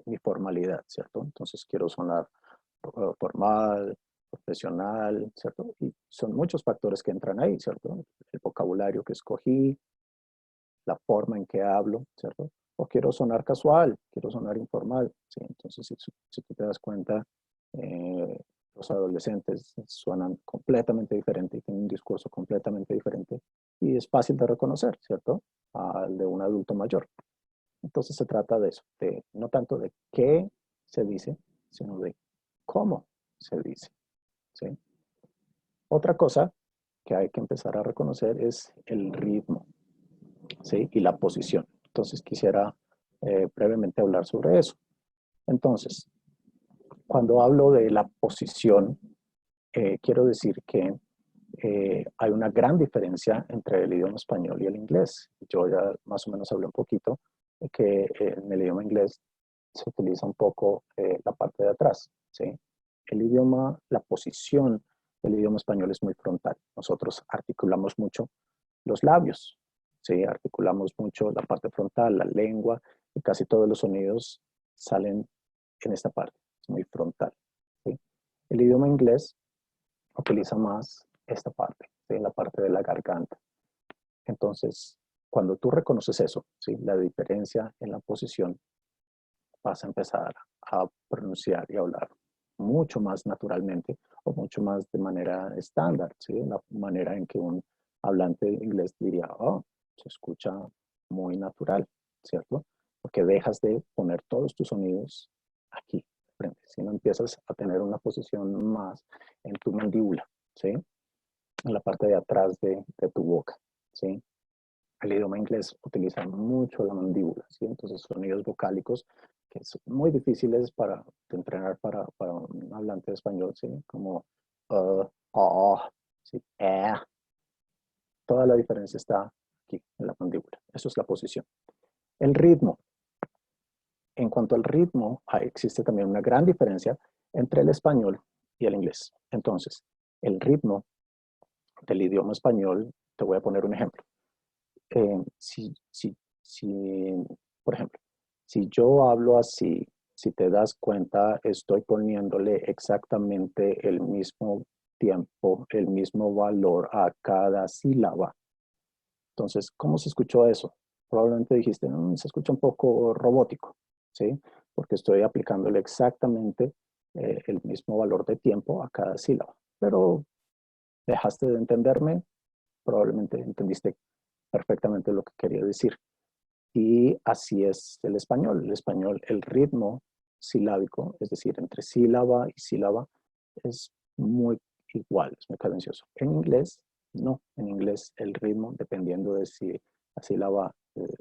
mi formalidad, ¿cierto? Entonces quiero sonar formal, profesional, ¿cierto? Y son muchos factores que entran ahí, ¿cierto? El vocabulario que escogí, la forma en que hablo, ¿cierto? O quiero sonar casual, quiero sonar informal, ¿sí? Entonces, si tú te das cuenta, los adolescentes suenan completamente diferente y tienen un discurso completamente diferente y es fácil de reconocer, ¿cierto? Al de un adulto mayor. Entonces se trata de eso, de no tanto de qué se dice, sino de cómo se dice, ¿sí? Otra cosa que hay que empezar a reconocer es el ritmo, ¿sí? Y la posición. Entonces quisiera brevemente hablar sobre eso. Entonces, cuando hablo de la posición, quiero decir que hay una gran diferencia entre el idioma español y el inglés. Yo ya más o menos hablé un poquito de que en el idioma inglés se utiliza un poco la parte de atrás, ¿sí? El idioma, la posición El idioma español es muy frontal. Nosotros articulamos mucho los labios, ¿sí? Articulamos mucho la parte frontal, la lengua, y casi todos los sonidos salen en esta parte. Es muy frontal, ¿sí? El idioma inglés utiliza más esta parte, ¿sí? La parte de la garganta. Entonces, cuando tú reconoces eso, ¿sí? La diferencia en la posición, vas a empezar a pronunciar y hablar mucho más naturalmente o mucho más de manera estándar, ¿sí? La manera en que un hablante de inglés diría, oh, se escucha muy natural, ¿cierto? Porque dejas de poner todos tus sonidos aquí, frente, si no empiezas a tener una posición más en tu mandíbula, ¿sí? En la parte de atrás de tu boca, ¿sí? El idioma inglés utiliza mucho la mandíbula, ¿sí? Entonces sonidos vocálicos que son muy difíciles de entrenar para un hablante de español, ¿sí? Como ¿sí? Toda la diferencia está aquí, en la mandíbula. Eso es la posición. El ritmo. En cuanto al ritmo, existe también una gran diferencia entre el español y el inglés. Entonces, el ritmo del idioma español, te voy a poner un ejemplo. Si, por ejemplo, si yo hablo así, si te das cuenta, estoy poniéndole exactamente el mismo tiempo, el mismo valor a cada sílaba. Entonces, ¿cómo se escuchó eso? Probablemente dijiste, se escucha un poco robótico, ¿sí? Porque estoy aplicándole exactamente el mismo valor de tiempo a cada sílaba. Pero dejaste de entenderme, probablemente entendiste perfectamente lo que quería decir. Y así es el español. El español, el ritmo silábico, es decir, entre sílaba y sílaba, es muy igual, es muy cadencioso. En inglés, no. En inglés, el ritmo, dependiendo de si la sílaba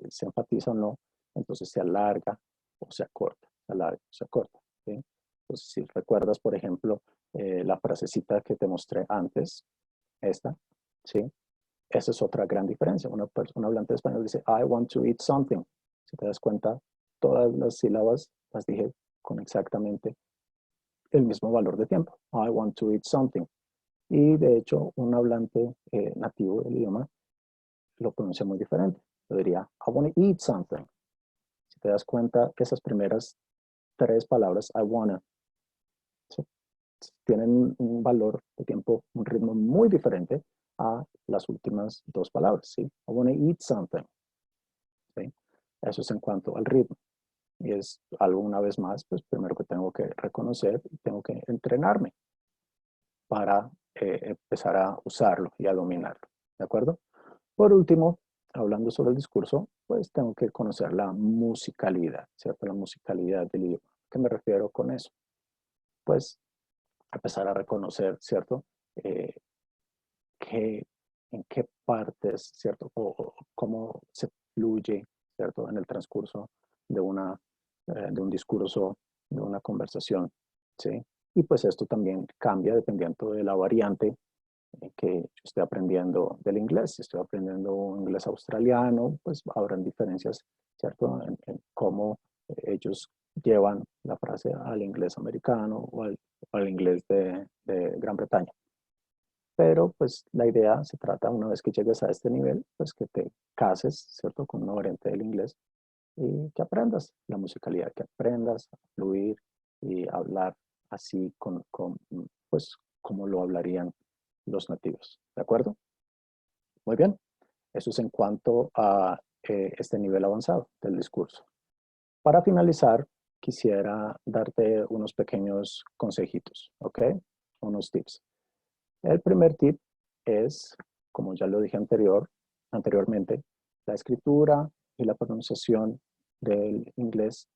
se enfatiza o no, entonces se alarga o se acorta, se alarga o se acorta, ¿sí? Entonces, si recuerdas, por ejemplo, la frasecita que te mostré antes, esta, ¿sí? Esa es otra gran diferencia. Una persona hablante de español dice, I want to eat something. Si te das cuenta, todas las sílabas las dije con exactamente el mismo valor de tiempo. I want to eat something. Y de hecho, un hablante nativo del idioma lo pronuncia muy diferente. Lo diría, I want to eat something. Si te das cuenta, esas primeras tres palabras, I wanna, ¿sí? Tienen un valor de tiempo, un ritmo muy diferente a las últimas dos palabras, ¿sí? I want to eat something. ¿Sí? Eso es en cuanto al ritmo. Y es algo, una vez más, pues primero que tengo que reconocer, tengo que entrenarme para empezar a usarlo y a dominarlo. ¿De acuerdo? Por último, hablando sobre el discurso, pues tengo que conocer la musicalidad, ¿cierto? La musicalidad del idioma. ¿A qué me refiero con eso? Pues empezar a reconocer, ¿cierto? Eh, qué, en qué partes, ¿cierto? O cómo se fluye, ¿cierto? En el transcurso de, de un discurso, de una conversación, ¿sí? Y pues esto también cambia dependiendo de la variante que yo esté aprendiendo del inglés. Si estoy aprendiendo un inglés australiano, pues habrán diferencias, ¿cierto? En cómo ellos llevan la frase al inglés americano o al inglés de Gran Bretaña. Pero pues la idea se trata, una vez que llegues a este nivel, pues que te cases, ¿cierto? Con una variante del inglés y que aprendas la musicalidad, que aprendas a fluir y hablar así pues, como lo hablarían los nativos. ¿De acuerdo? Muy bien. Eso es en cuanto a este nivel avanzado del discurso. Para finalizar, quisiera darte unos pequeños consejitos, ¿ok? Unos tips. El primer tip es, como ya lo dije anteriormente, la escritura y la pronunciación del inglés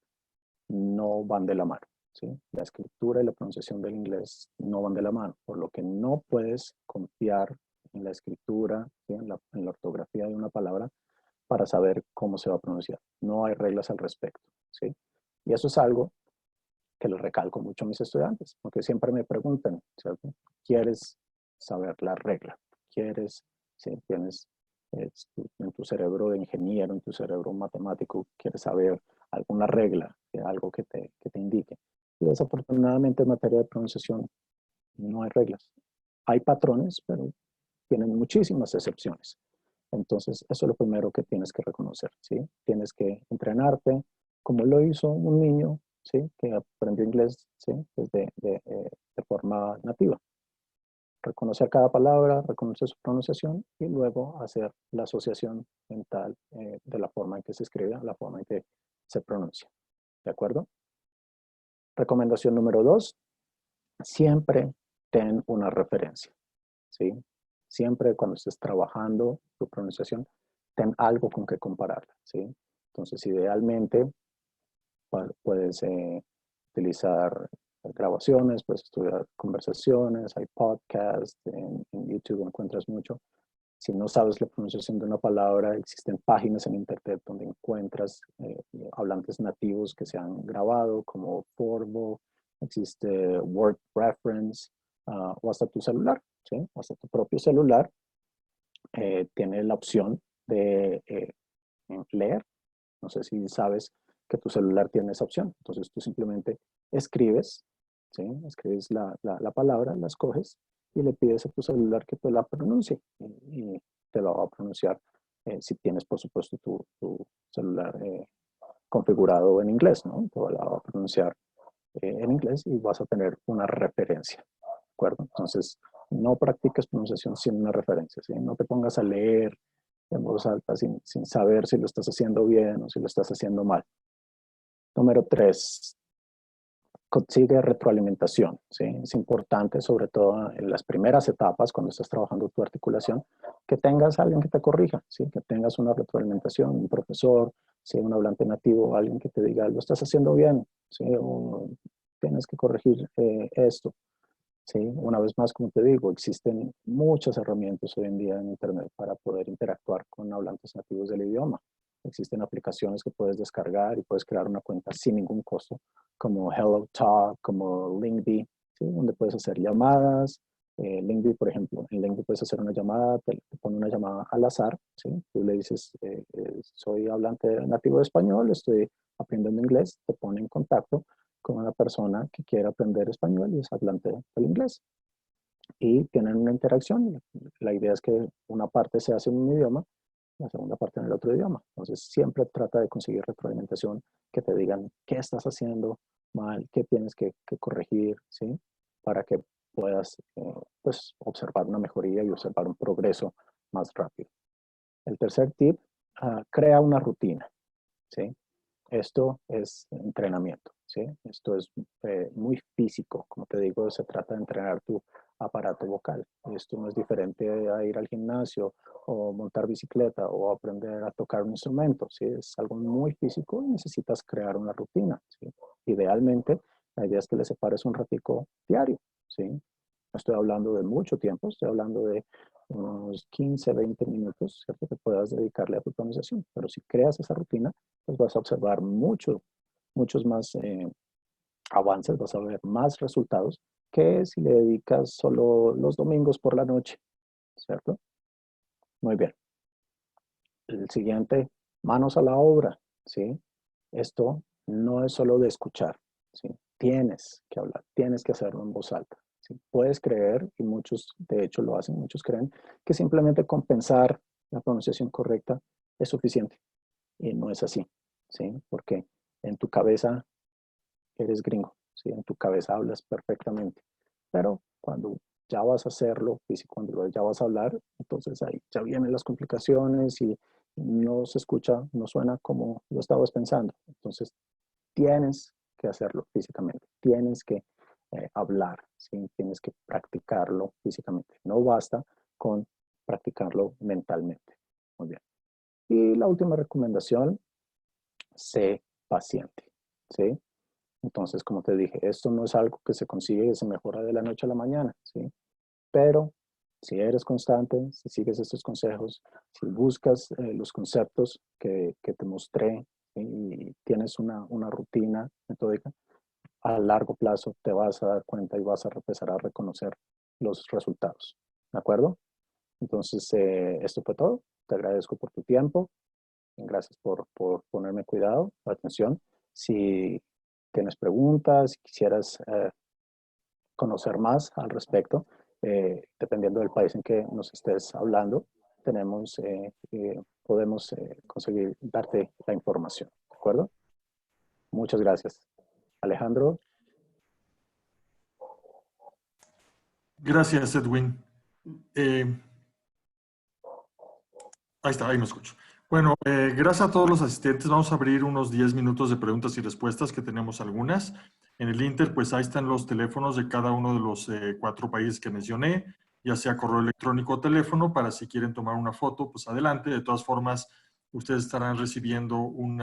no van de la mano, ¿sí? La escritura y la pronunciación del inglés no van de la mano, por lo que no puedes confiar en la escritura, ¿sí? En la ortografía de una palabra para saber cómo se va a pronunciar. No hay reglas al respecto, ¿sí? Y eso es algo que les recalco mucho a mis estudiantes, porque siempre me preguntan, ¿cierto? ¿Quieres saber la regla? ¿Quieres, si tienes en tu cerebro de ingeniero, en tu cerebro matemático, quieres saber alguna regla, algo que te indique? Y desafortunadamente en materia de pronunciación no hay reglas. hay patrones, pero tienen muchísimas excepciones. Entonces, eso es lo primero que tienes que reconocer, ¿sí? Tienes que entrenarte como lo hizo un niño, ¿sí? Que aprendió inglés, ¿sí? De forma nativa. Reconocer cada palabra, reconocer su pronunciación y luego hacer la asociación mental de la forma en que se escribe a la forma en que se pronuncia. ¿De acuerdo? Recomendación número 2, siempre ten una referencia, ¿sí? Siempre cuando estés trabajando tu pronunciación, ten algo con que compararla, ¿sí? Entonces, idealmente, puedes utilizar grabaciones, puedes estudiar conversaciones, hay podcasts, en YouTube encuentras mucho. Si no sabes la pronunciación de una palabra, existen páginas en internet donde encuentras hablantes nativos que se han grabado, como Forvo, existe Word Reference, o hasta tu celular, ¿sí? Hasta tu propio celular tiene la opción de leer. No sé si sabes que tu celular tiene esa opción. Entonces tú simplemente escribes, ¿sí? Escribes la palabra, la escoges y le pides a tu celular que te la pronuncie. Y te lo va a pronunciar si tienes, por supuesto, tu celular configurado en inglés, ¿no? Te la va a pronunciar en inglés y vas a tener una referencia, ¿de acuerdo? Entonces, no practiques pronunciación sin una referencia, ¿sí? No te pongas a leer en voz alta sin saber si lo estás haciendo bien o si lo estás haciendo mal. Número 3, consigue retroalimentación, ¿sí? Es importante, sobre todo en las primeras etapas, cuando estás trabajando tu articulación, que tengas a alguien que te corrija, ¿sí? Que tengas una retroalimentación, un profesor, ¿sí? Un hablante nativo, alguien que te diga, lo estás haciendo bien, ¿sí? O tienes que corregir esto, ¿sí? Una vez más, como te digo, existen muchas herramientas hoy en día en Internet para poder interactuar con hablantes nativos del idioma. Existen aplicaciones que puedes descargar y puedes crear una cuenta sin ningún costo, como HelloTalk, como Linkbee, ¿sí? Donde puedes hacer llamadas. Linkbee, por ejemplo, en Linkbee puedes hacer una llamada, te pone una llamada al azar, ¿sí? Tú le dices, soy hablante nativo de español, estoy aprendiendo inglés, te pone en contacto con una persona que quiere aprender español y es hablante del inglés. Y tienen una interacción. La idea es que una parte se hace en un idioma, la segunda parte en el otro idioma. Entonces, siempre trata de conseguir retroalimentación, que te digan qué estás haciendo mal, qué tienes que corregir, ¿sí? Para que puedas pues, observar una mejoría y observar un progreso más rápido. El tercer tip, crea una rutina, ¿sí? Esto es entrenamiento, ¿sí? Esto es muy físico. Como te digo, se trata de entrenar tu aparato vocal. Esto no es diferente a ir al gimnasio o montar bicicleta o aprender a tocar un instrumento, ¿sí? Es algo muy físico y necesitas crear una rutina, ¿sí? Idealmente, la idea es que le separes un ratico diario, ¿sí? No estoy hablando de mucho tiempo, estoy hablando de unos 15, 20 minutos, ¿cierto? Que puedas dedicarle a tu pronunciación. Pero si creas esa rutina, pues vas a observar muchos más avances, vas a ver más resultados que si le dedicas solo los domingos por la noche, ¿cierto? Muy bien. El siguiente, manos a la obra, ¿sí? Esto no es solo de escuchar, ¿sí? Tienes que hablar, tienes que hacerlo en voz alta, ¿sí? Puedes creer, y muchos de hecho lo hacen, muchos creen, que simplemente compensar la pronunciación correcta es suficiente. Y no es así, ¿sí? Porque en tu cabeza eres gringo, ¿sí? En tu cabeza hablas perfectamente. Pero cuando ya vas a hacerlo, cuando ya vas a hablar, entonces ahí ya vienen las complicaciones y no se escucha, no suena como lo estabas pensando. Entonces tienes que hacerlo físicamente, tienes que hablar, ¿sí? Tienes que practicarlo físicamente. No basta con practicarlo mentalmente. Muy bien. Y la última recomendación, sé paciente, ¿sí? Entonces, como te dije, esto no es algo que se consigue y se mejora de la noche a la mañana, ¿sí? Pero si eres constante, si sigues estos consejos, si buscas los conceptos que te mostré, ¿sí? Y tienes una rutina metódica, a largo plazo te vas a dar cuenta y vas a empezar a reconocer los resultados. ¿De acuerdo? Entonces, esto fue todo. Te agradezco por tu tiempo. Gracias por ponerme cuidado, atención. Si tienes preguntas, si quisieras conocer más al respecto, dependiendo del país en que nos estés hablando, podemos conseguir darte la información. ¿De acuerdo? Muchas gracias. Alejandro. Gracias, Edwin. Ahí está, ahí me escucho. Bueno, gracias a todos los asistentes. Vamos a abrir unos 10 minutos de preguntas y respuestas, que tenemos algunas. En el Inter, pues ahí están los teléfonos de cada uno de los 4 países que mencioné, ya sea correo electrónico o teléfono, para si quieren tomar una foto, pues adelante. De todas formas, ustedes estarán recibiendo un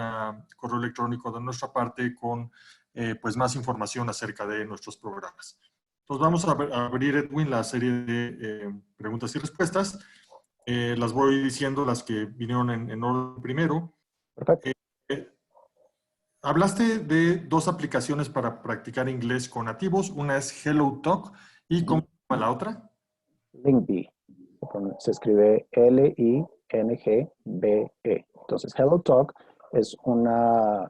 correo electrónico de nuestra parte con pues más información acerca de nuestros programas. Entonces vamos a abrir, Edwin, la serie de preguntas y respuestas. Las voy diciendo, las que vinieron en orden primero. Perfecto. Hablaste de 2 aplicaciones para practicar inglés con nativos. Una es HelloTalk. ¿Y cómo se llama la otra? Lingbe. Se escribe Lingbe. Entonces, HelloTalk es una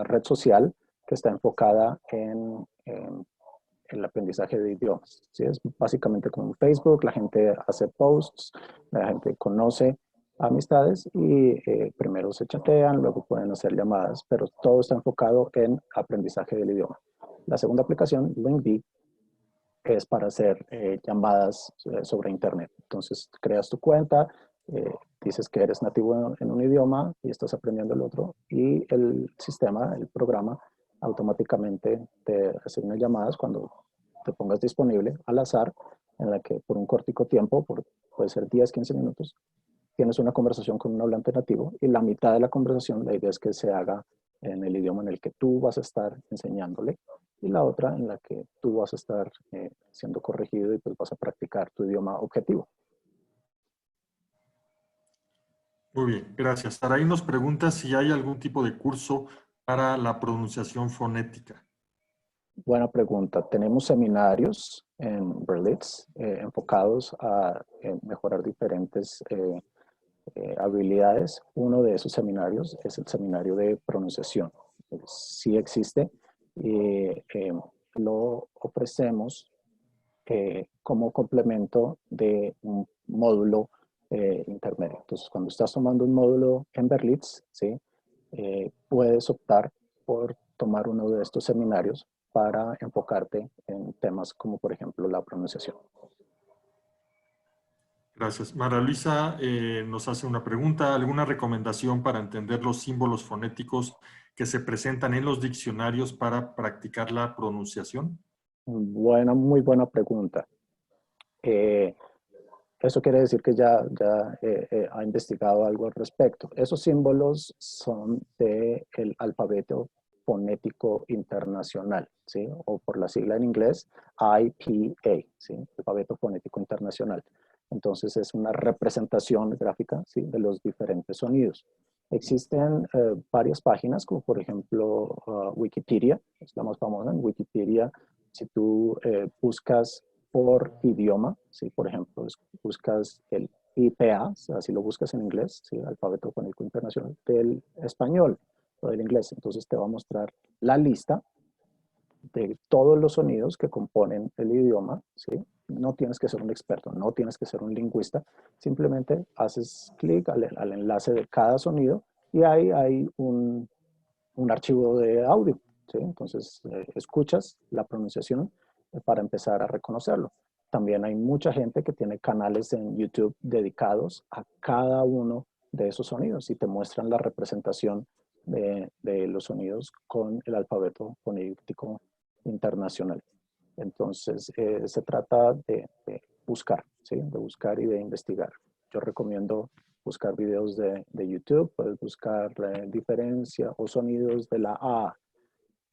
red social que está enfocada en el aprendizaje de idiomas. ¿Sí? Es básicamente como Facebook, la gente hace posts, la gente conoce amistades y primero se chatean, luego pueden hacer llamadas, pero todo está enfocado en aprendizaje del idioma. La segunda aplicación, Lingbe, es para hacer llamadas sobre Internet. Entonces, creas tu cuenta, dices que eres nativo en un idioma y estás aprendiendo el otro, y el sistema, el programa, automáticamente te asigna llamadas cuando te pongas disponible al azar, en la que por un cortico tiempo, puede ser 10, 15 minutos, tienes una conversación con un hablante nativo y la mitad de la conversación, la idea es que se haga en el idioma en el que tú vas a estar enseñándole y la otra en la que tú vas a estar siendo corregido y pues vas a practicar tu idioma objetivo. Muy bien, gracias. Saraí nos pregunta si hay algún tipo de curso para la pronunciación fonética. Buena pregunta. Tenemos seminarios en Berlitz enfocados a mejorar diferentes habilidades. Uno de esos seminarios es el seminario de pronunciación. Sí existe y lo ofrecemos como complemento de un módulo intermedio. Entonces, cuando estás tomando un módulo en Berlitz, ¿sí? Puedes optar por tomar uno de estos seminarios para enfocarte en temas como, por ejemplo, la pronunciación. Gracias. Mara Luisa nos hace una pregunta. ¿Alguna recomendación para entender los símbolos fonéticos que se presentan en los diccionarios para practicar la pronunciación? Muy buena pregunta. Eso quiere decir que ya ha investigado algo al respecto. Esos símbolos son del alfabeto fonético internacional, ¿sí? O por la sigla en inglés, IPA, ¿sí? Alfabeto fonético internacional. Entonces es una representación gráfica, ¿sí? De los diferentes sonidos. Existen varias páginas, como por ejemplo Wikipedia, es la más famosa. En Wikipedia, si tú buscas por idioma, ¿sí? Por ejemplo, buscas el IPA, así lo buscas en inglés, ¿sí? Alfabeto Fonético Internacional, del español o del inglés. Entonces te va a mostrar la lista de todos los sonidos que componen el idioma, ¿sí? No tienes que ser un experto, no tienes que ser un lingüista, simplemente haces clic al enlace de cada sonido y ahí hay un archivo de audio, ¿sí? Entonces escuchas la pronunciación para empezar a reconocerlo. También hay mucha gente que tiene canales en YouTube dedicados a cada uno de esos sonidos y te muestran la representación de los sonidos con el alfabeto fonético internacional. Entonces, se trata de buscar, ¿sí? De buscar y de investigar. Yo recomiendo buscar videos de YouTube, puedes buscar la diferencia o sonidos de la A,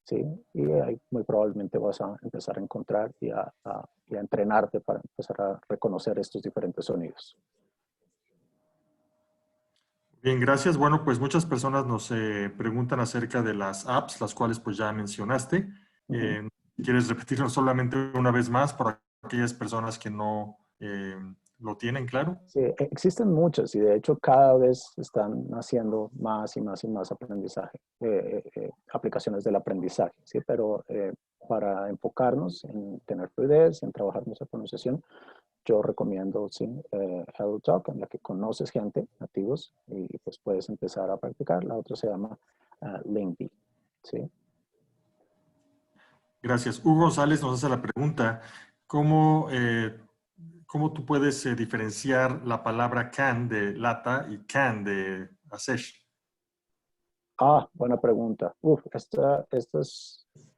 ¿sí? Y ahí muy probablemente vas a empezar a encontrar y a entrenarte para empezar a reconocer estos diferentes sonidos. Bien, gracias. Bueno, pues muchas personas nos preguntan acerca de las apps, las cuales pues ya mencionaste. ¿Quieres repetirlo solamente una vez más para aquellas personas que no lo tienen claro? Sí, existen muchas y de hecho cada vez están haciendo más y más y más aprendizaje, aplicaciones del aprendizaje, ¿sí? Pero para enfocarnos en tener fluidez, en trabajar nuestra pronunciación, yo recomiendo, sí, HelloTalk, en la que conoces gente, nativos, y pues puedes empezar a practicar. La otra se llama Lingby, ¿sí? Gracias. Hugo González nos hace la pregunta, ¿cómo, cómo tú puedes diferenciar la palabra can de lata y can de hacer? Buena pregunta.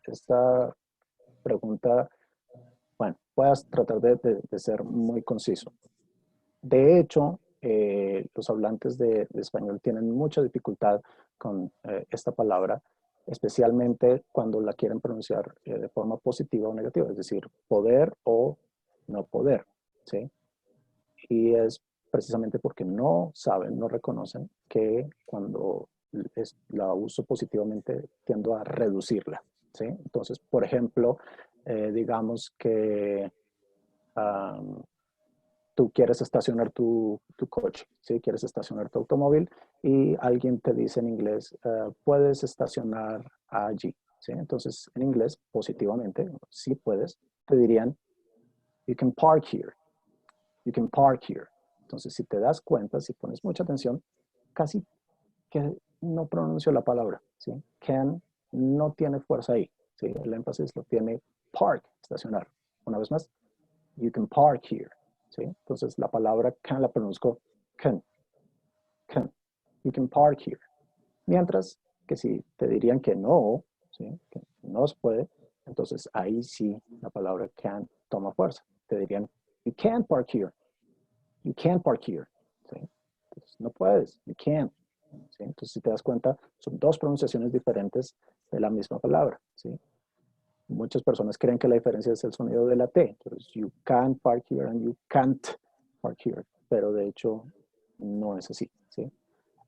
Esta pregunta, bueno, voy a tratar de ser muy conciso. De hecho, los hablantes de español tienen mucha dificultad con esta palabra, especialmente cuando la quieren pronunciar de forma positiva o negativa, es decir, poder o no poder, ¿sí? Y es precisamente porque no saben, no reconocen que cuando la uso positivamente tiendo a reducirla, ¿sí? Entonces, por ejemplo, digamos que tú quieres estacionar tu coche, ¿sí? Quieres estacionar tu automóvil y alguien te dice en inglés, puedes estacionar allí, ¿sí? Entonces, en inglés, positivamente, sí puedes, te dirían, you can park here, you can park here. Entonces, si te das cuenta, si pones mucha atención, casi que no pronuncio la palabra, ¿sí? Can no tiene fuerza ahí, ¿sí? El énfasis lo tiene park, estacionar. Una vez más, you can park here, ¿sí? Entonces, la palabra can la pronuncio can, can. You can park here. Mientras que si te dirían que no, ¿sí? Que no se puede, entonces ahí sí la palabra can toma fuerza. Te dirían, you can't park here. You can't park here. ¿Sí? Entonces, no puedes. You can't. ¿Sí? Entonces, si te das cuenta, son dos pronunciaciones diferentes de la misma palabra. ¿Sí? Muchas personas creen que la diferencia es el sonido de la T. Entonces, you can park here and you can't park here. Pero de hecho, no es así. ¿Sí?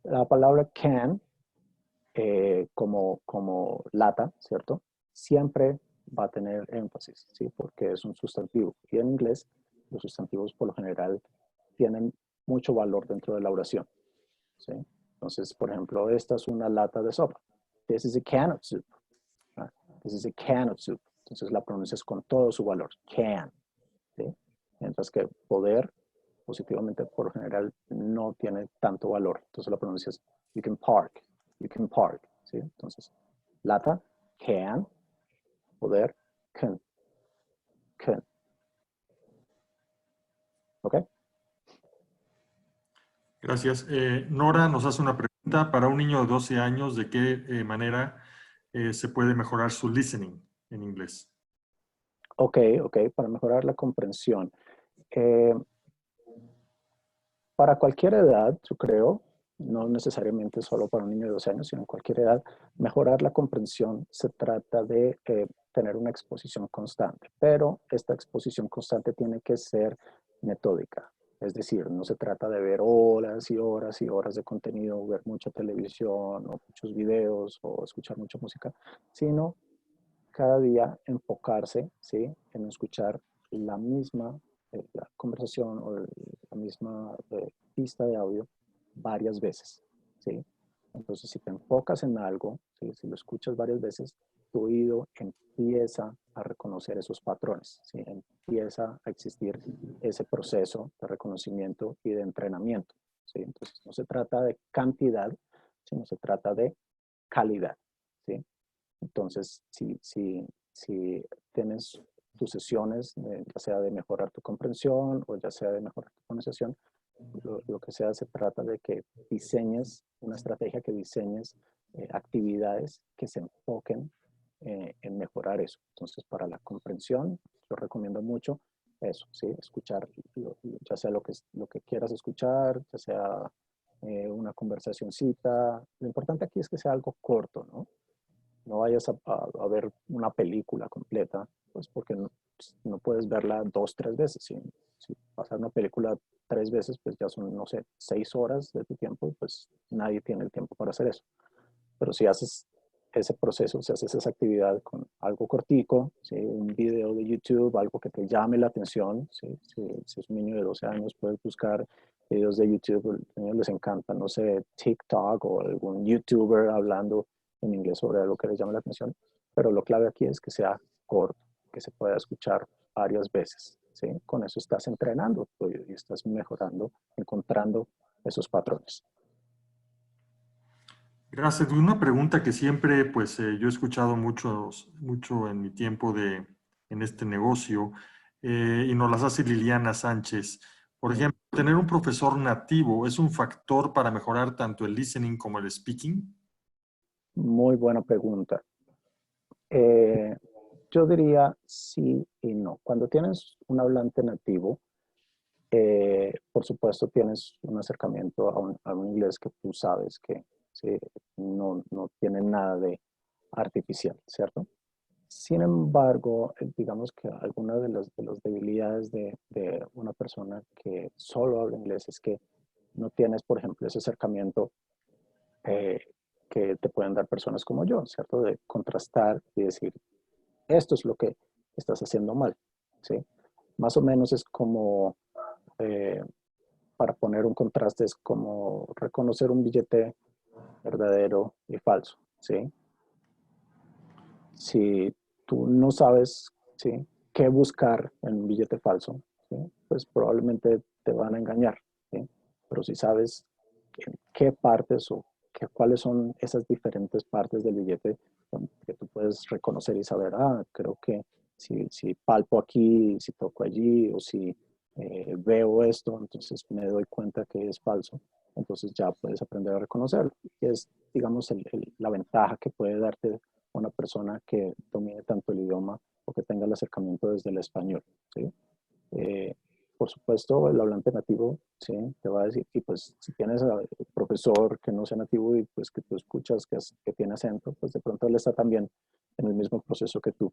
La palabra can, como lata, ¿cierto? Siempre va a tener énfasis, ¿sí? Porque es un sustantivo. Y en inglés, los sustantivos por lo general tienen mucho valor dentro de la oración, ¿sí? Entonces, por ejemplo, esta es una lata de sopa. This is a can of soup. This is a can of soup. Entonces la pronuncias con todo su valor. Can, ¿sí? Mientras que poder, positivamente, por lo general, no tiene tanto valor. Entonces la pronuncias you can park. You can park, ¿sí? Entonces, lata, can, poder, can, can. ¿Ok? Gracias. Nora nos hace una pregunta. Para un niño de 12 años, ¿de qué manera se puede mejorar su listening en inglés? Ok, para mejorar la comprensión. Eh, para cualquier edad, yo creo, no necesariamente solo para un niño de 12 años, sino en cualquier edad, mejorar la comprensión se trata de tener una exposición constante, pero esta exposición constante tiene que ser metódica. Es decir, no se trata de ver horas y horas y horas de contenido, ver mucha televisión o muchos videos o escuchar mucha música, sino cada día enfocarse, ¿sí? En escuchar la misma la conversación o la misma pista de audio varias veces, ¿sí? Entonces, si te enfocas en algo, ¿sí? Si lo escuchas varias veces, tu oído empieza a reconocer esos patrones, ¿sí? Empieza a existir ese proceso de reconocimiento y de entrenamiento, ¿sí? Entonces, no se trata de cantidad, sino se trata de calidad, ¿sí? Entonces, si tienes tus sesiones, ya sea de mejorar tu comprensión o ya sea de mejorar tu pronunciación, lo que sea, se trata de que diseñes una estrategia, que diseñes actividades que se enfoquen en mejorar eso. Entonces, para la comprensión, yo recomiendo mucho eso, ¿sí? Escuchar, ya sea lo que quieras escuchar, ya sea una conversacioncita. Lo importante aquí es que sea algo corto, ¿no? No vayas a ver una película completa, pues porque no puedes verla 2, 3 veces. Si pasar una película 3 veces, pues ya son, no sé, 6 horas de tu tiempo, pues nadie tiene el tiempo para hacer eso. Pero si haces ese proceso, si haces esa actividad con algo cortico, ¿sí? Un video de YouTube, algo que te llame la atención, ¿sí? Si es un niño de 12 años, puedes buscar videos de YouTube, a los niños les encanta, no sé, TikTok o algún YouTuber hablando en inglés sobre algo que les llame la atención, pero lo clave aquí es que sea corto, que se pueda escuchar varias veces, ¿sí? Con eso estás entrenando y estás mejorando, encontrando esos patrones. Gracias. Una pregunta que siempre, pues, yo he escuchado mucho en mi tiempo en este negocio, y nos las hace Liliana Sánchez. Por ejemplo, ¿tener un profesor nativo es un factor para mejorar tanto el listening como el speaking? Muy buena pregunta. Yo diría sí y no. Cuando tienes un hablante nativo, por supuesto tienes un acercamiento a un inglés que tú sabes que sí, no tiene nada de artificial, ¿cierto? Sin embargo, digamos que alguna de las debilidades de una persona que solo habla inglés es que no tienes, por ejemplo, ese acercamiento eh, que te pueden dar personas como yo, ¿cierto? De contrastar y decir, esto es lo que estás haciendo mal, ¿sí? Más o menos es como, eh, para poner un contraste, es como reconocer un billete verdadero y falso, ¿sí? Si tú no sabes, ¿sí?, qué buscar en un billete falso, ¿sí?, pues probablemente te van a engañar, ¿sí? Pero si sabes en qué partes o cuáles son esas diferentes partes del billete que tú puedes reconocer y saber, creo que si palpo aquí, si toco allí o si veo esto, entonces me doy cuenta que es falso. Entonces ya puedes aprender a reconocerlo. Y es, digamos, la ventaja que puede darte una persona que domine tanto el idioma o que tenga el acercamiento desde el español, ¿sí? Eh, por supuesto, el hablante nativo, ¿sí?, te va a decir, y pues si tienes a profesor que no sea nativo y pues que tú escuchas que tiene acento, pues de pronto él está también en el mismo proceso que tú.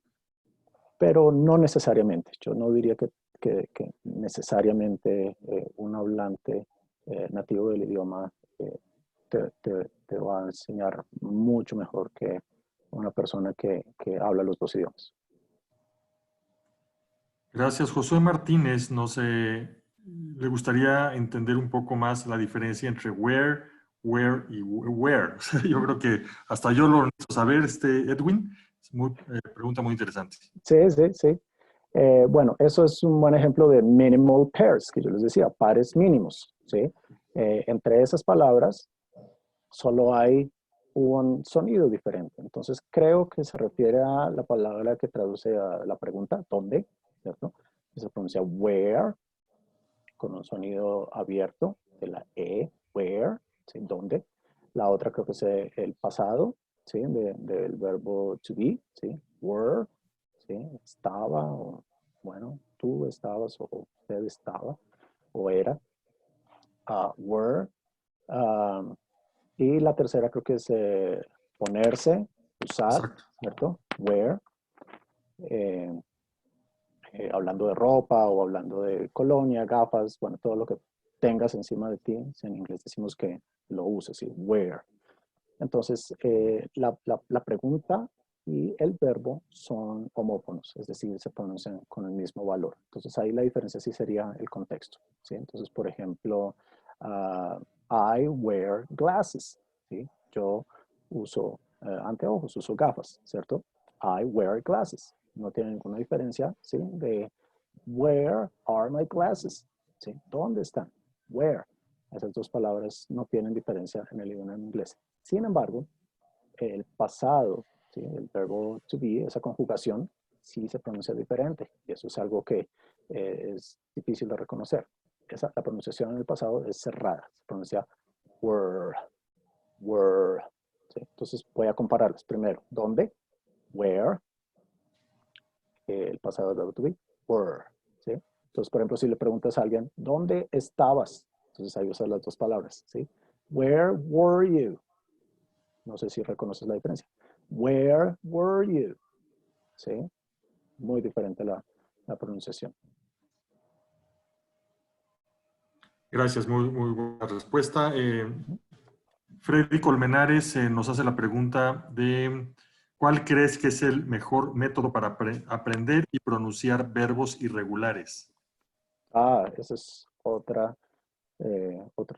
Pero no necesariamente. Yo no diría que necesariamente un hablante nativo del idioma te va a enseñar mucho mejor que una persona que habla los dos idiomas. Gracias. Josué Martínez, no sé, le gustaría entender un poco más la diferencia entre where y where. O sea, yo creo que hasta yo lo necesito saber, Edwin. Es pregunta muy interesante. Sí, sí, sí. Bueno, eso es un buen ejemplo de minimal pairs, que yo les decía, pares mínimos, ¿sí? Entre esas palabras solo hay un sonido diferente. Entonces, creo que se refiere a la palabra que traduce a la pregunta, ¿dónde? ¿Cierto? Que se pronuncia where, con un sonido abierto de la E, where, ¿sí? ¿Dónde? La otra creo que es el pasado, ¿sí? Del verbo to be, ¿sí? Were, ¿sí? Estaba, o bueno, tú estabas, o usted estaba, o era. Were. Um, y la tercera creo que es ponerse, usar, Exacto. ¿cierto? Wear. Eh, hablando de ropa o hablando de colonia, gafas, bueno, todo lo que tengas encima de ti. Si en inglés decimos que lo uses, ¿sí? Wear. Entonces, la pregunta y el verbo son homófonos, es decir, se pronuncian con el mismo valor. Entonces, ahí la diferencia sí sería el contexto, ¿sí? Entonces, por ejemplo, I wear glasses, ¿sí? Yo uso anteojos, uso gafas, ¿cierto? I wear glasses. No tiene ninguna diferencia, ¿sí? De where are my glasses, ¿sí? ¿Dónde están? Where. Esas dos palabras no tienen diferencia en el idioma inglés. Sin embargo, el pasado, ¿sí?, el verbo to be, esa conjugación, sí se pronuncia diferente. Y eso es algo que es difícil de reconocer. La pronunciación en el pasado es cerrada. Se pronuncia were, were. ¿Sí? Entonces voy a compararlas. Primero, ¿dónde? Where. El pasado del verbo to be, were. ¿Sí? Entonces, por ejemplo, si le preguntas a alguien, ¿dónde estabas? Entonces ahí usas las dos palabras. ¿Sí? Where were you? No sé si reconoces la diferencia. Where were you? ¿Sí? Muy diferente la pronunciación. Gracias, muy buena respuesta. Ujú. Freddy Colmenares nos hace la pregunta de ¿cuál crees que es el mejor método para aprender y pronunciar verbos irregulares? Ese es otro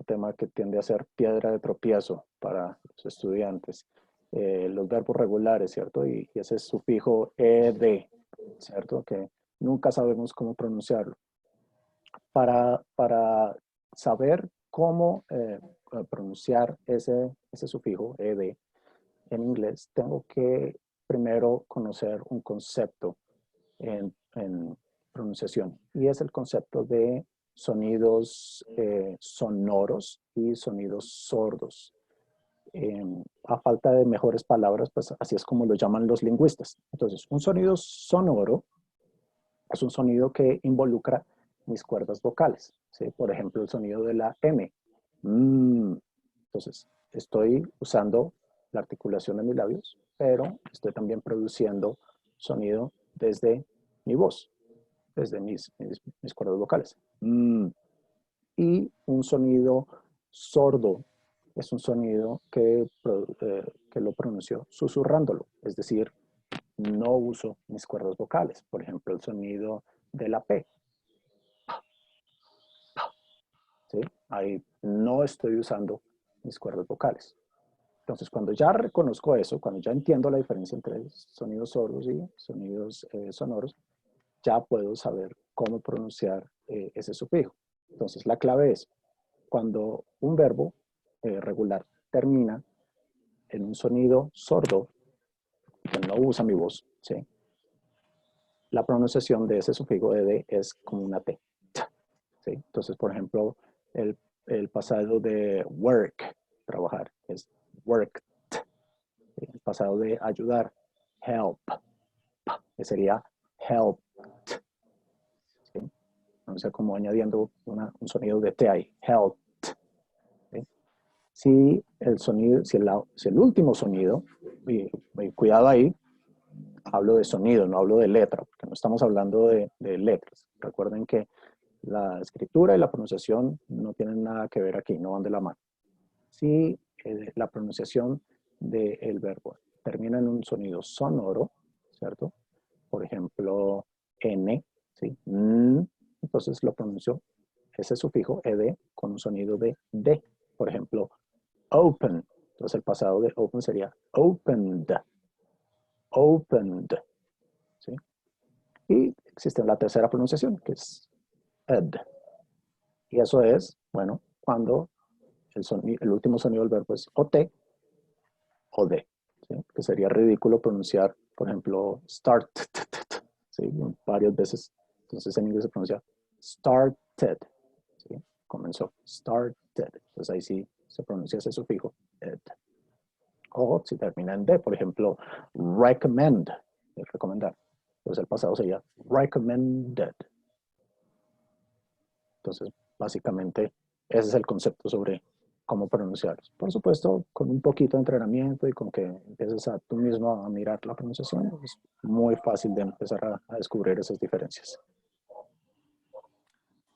tema que tiende a ser piedra de tropiezo para los estudiantes. Los verbos regulares, ¿cierto? Y ese sufijo ed. ¿cierto? Que nunca sabemos cómo pronunciarlo. Para saber cómo pronunciar ese sufijo ed en inglés, tengo que primero conocer un concepto en pronunciación, y es el concepto de sonidos sonoros y sonidos sordos. A falta de mejores palabras, pues así es como lo llaman los lingüistas. Entonces, un sonido sonoro es un sonido que involucra mis cuerdas vocales, ¿sí? Por ejemplo, el sonido de la M. Entonces, estoy usando la articulación de mis labios, pero estoy también produciendo sonido desde mi voz, desde mis cuerdas vocales. Y un sonido sordo es un sonido que lo pronuncio susurrándolo, es decir, no uso mis cuerdas vocales. Por ejemplo, el sonido de la P. ¿Sí? Ahí no estoy usando mis cuerdas vocales. Entonces, cuando ya reconozco eso, cuando ya entiendo la diferencia entre sonidos sordos y sonidos sonoros, ya puedo saber cómo pronunciar ese sufijo. Entonces, la clave es cuando un verbo regular termina en un sonido sordo, que no usa mi voz, ¿sí? La pronunciación de ese sufijo ed es como una T. ¿Sí? Entonces, por ejemplo, el pasado de work, trabajar, es worked. El pasado de ayudar, help, que sería helped. ¿Sí? Entonces, como añadiendo un sonido de T ahí, helped. ¿Sí? Si el sonido, si el último sonido, y cuidado ahí, hablo de sonido, no hablo de letra, porque no estamos hablando de letras. Recuerden que la escritura y la pronunciación no tienen nada que ver aquí, no van de la mano. Si la pronunciación del verbo termina en un sonido sonoro, ¿cierto? Por ejemplo, N, ¿sí? Entonces lo pronuncio ese sufijo ed con un sonido de D. Por ejemplo, open. Entonces el pasado de open sería opened. Opened. ¿Sí? Y existe la tercera pronunciación, que es ed. Y eso es, bueno, cuando el último sonido del verbo es o T o D. ¿Sí? Que sería ridículo pronunciar, por ejemplo, start, ¿sí? Varias veces. Entonces en inglés se pronuncia started. ¿Sí? Comenzó, started. Entonces ahí sí se pronuncia ese sufijo, ed. O si termina en D, por ejemplo, recommend, es recomendar. Entonces el pasado sería recommended. Entonces, básicamente, ese es el concepto sobre cómo pronunciarlos. Por supuesto, con un poquito de entrenamiento y con que empieces a tú mismo a mirar la pronunciación, es muy fácil de empezar a descubrir esas diferencias.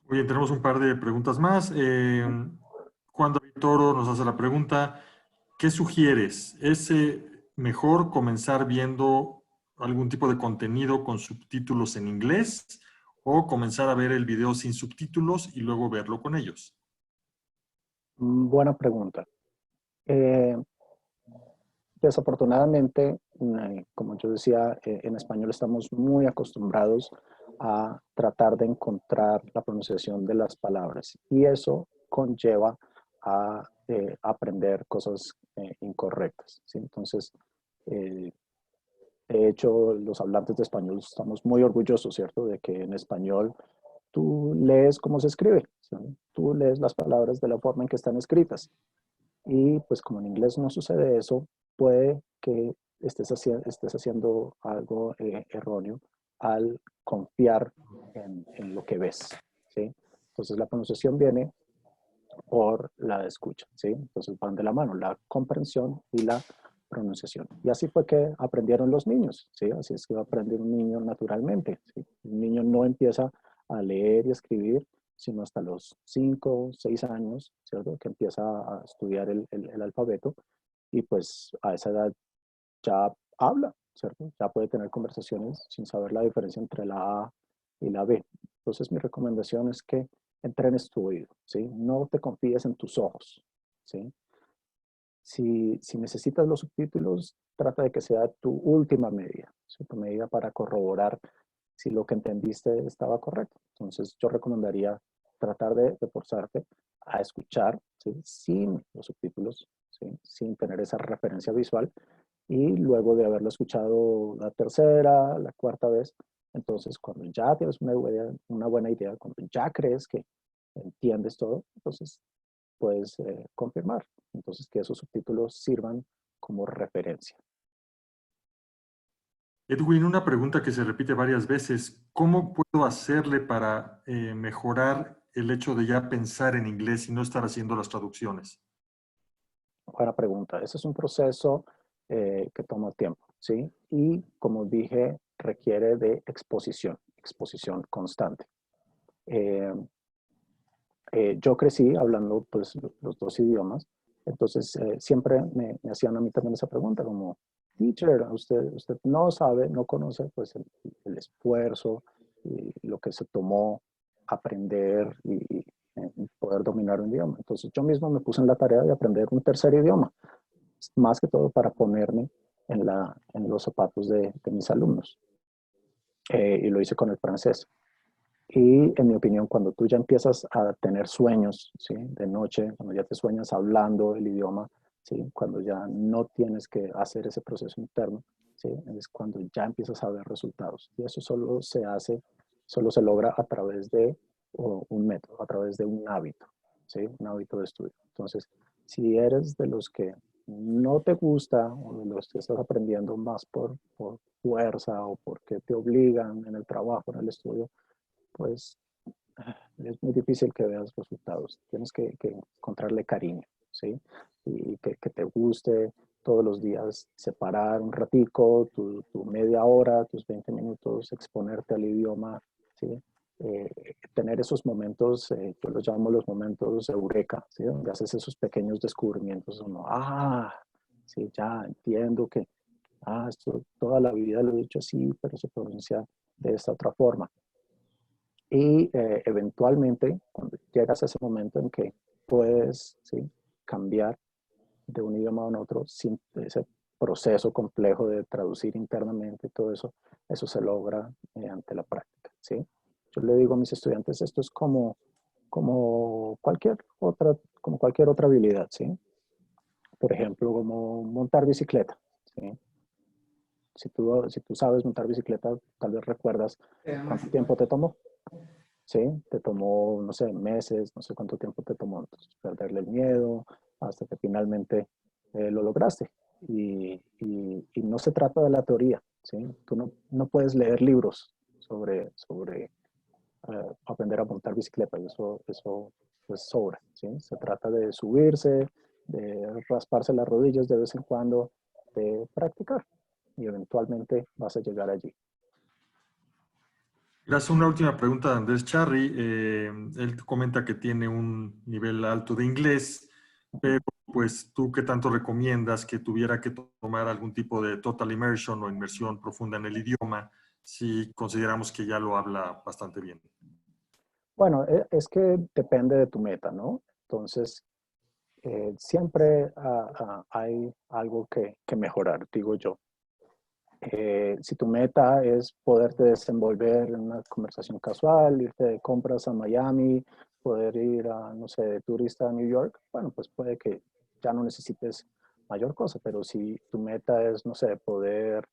Oye, tenemos un par de preguntas más. Juan David Toro nos hace la pregunta, ¿qué sugieres? ¿Es mejor comenzar viendo algún tipo de contenido con subtítulos en inglés o comenzar a ver el video sin subtítulos y luego verlo con ellos? Buena pregunta. Desafortunadamente, como yo decía, en español estamos muy acostumbrados a tratar de encontrar la pronunciación de las palabras, y eso conlleva a aprender cosas incorrectas, ¿sí? Entonces, eh, de hecho, los hablantes de español estamos muy orgullosos, ¿cierto? De que en español tú lees cómo se escribe, ¿sí? Tú lees las palabras de la forma en que están escritas. Y pues como en inglés no sucede eso, puede que estés haciendo algo erróneo al confiar en lo que ves, ¿sí? Entonces la pronunciación viene por la escucha, ¿sí? Entonces van de la mano, la comprensión y la pronunciación. Y así fue que aprendieron los niños, ¿sí? Así es que va a aprender un niño naturalmente, ¿sí? Un niño no empieza a leer y escribir sino hasta los 5, 6 años, ¿cierto? Que empieza a estudiar el alfabeto, y pues a esa edad ya habla, ¿cierto? Ya puede tener conversaciones sin saber la diferencia entre la A y la B. Entonces mi recomendación es que entrenes tu oído, ¿sí? No te confíes en tus ojos, ¿sí? Si necesitas los subtítulos, trata de que sea tu última medida. ¿sí? Tu medida para corroborar si lo que entendiste estaba correcto. Entonces yo recomendaría tratar de forzarte a escuchar, ¿sí? Sin los subtítulos, ¿sí? Sin tener esa referencia visual, y luego de haberlo escuchado la tercera, la cuarta vez, entonces cuando ya tienes una buena idea, cuando ya crees que entiendes todo, entonces puedes confirmar. Entonces que esos subtítulos sirvan como referencia. Edwin, una pregunta que se repite varias veces. ¿Cómo puedo hacerle para mejorar el hecho de ya pensar en inglés y no estar haciendo las traducciones? Buena pregunta. Ese es un proceso que toma tiempo, ¿sí? Y como dije, requiere de exposición constante. Eh, yo crecí hablando pues los dos idiomas, entonces siempre me hacían a mí también esa pregunta como, teacher, usted no sabe, no conoce pues el esfuerzo y lo que se tomó aprender y poder dominar un idioma. Entonces yo mismo me puse en la tarea de aprender un tercer idioma, más que todo para ponerme en los zapatos de mis alumnos. Y lo hice con el francés. Y en mi opinión, cuando tú ya empiezas a tener sueños, ¿sí? De noche, cuando ya te sueñas hablando el idioma, ¿sí? Cuando ya no tienes que hacer ese proceso interno, ¿sí? Es cuando ya empiezas a ver resultados. Y eso solo se logra a través de un método, a través de un hábito, ¿sí? Un hábito de estudio. Entonces, si eres de los que no te gusta o de los que estás aprendiendo más por fuerza o porque te obligan en el trabajo, en el estudio, pues es muy difícil que veas resultados. Tienes que encontrarle cariño, ¿sí? Y que te guste todos los días separar un ratico, tu media hora, tus 20 minutos, exponerte al idioma, ¿sí? Tener esos momentos, yo los llamo los momentos eureka, ¿sí? Donde haces esos pequeños descubrimientos, uno, sí, ya entiendo que, esto toda la vida lo he dicho así, pero se pronuncia de esta otra forma. Y eventualmente, cuando llegas a ese momento en que puedes, ¿sí? Cambiar de un idioma a otro sin ese proceso complejo de traducir internamente, todo eso, eso se logra mediante la práctica, ¿sí? Yo le digo a mis estudiantes, esto es como cualquier otra habilidad, ¿sí? Por ejemplo, como montar bicicleta, ¿sí? Si tú sabes montar bicicleta, tal vez recuerdas cuánto tiempo te tomó. ¿Sí? Te tomó, no sé, meses, no sé cuánto tiempo te tomó. Entonces, perderle el miedo hasta que finalmente lo lograste. Y no se trata de la teoría, ¿sí? Tú no puedes leer libros sobre aprender a montar bicicleta, y eso pues sobra, ¿sí? Se trata de subirse, de rasparse las rodillas de vez en cuando, de practicar, y eventualmente vas a llegar allí. Gracias. Una última pregunta de Andrés Charri. Él comenta que tiene un nivel alto de inglés, pero pues tú qué tanto recomiendas que tuviera que tomar algún tipo de total immersion o inmersión profunda en el idioma si consideramos que ya lo habla bastante bien. Bueno, es que depende de tu meta, ¿no? Entonces, siempre hay algo que mejorar, digo yo. Si tu meta es poderte desenvolver en una conversación casual, irte de compras a Miami, poder ir a, no sé, de turista a New York, bueno, pues puede que ya no necesites mayor cosa, pero si tu meta es, no sé, poder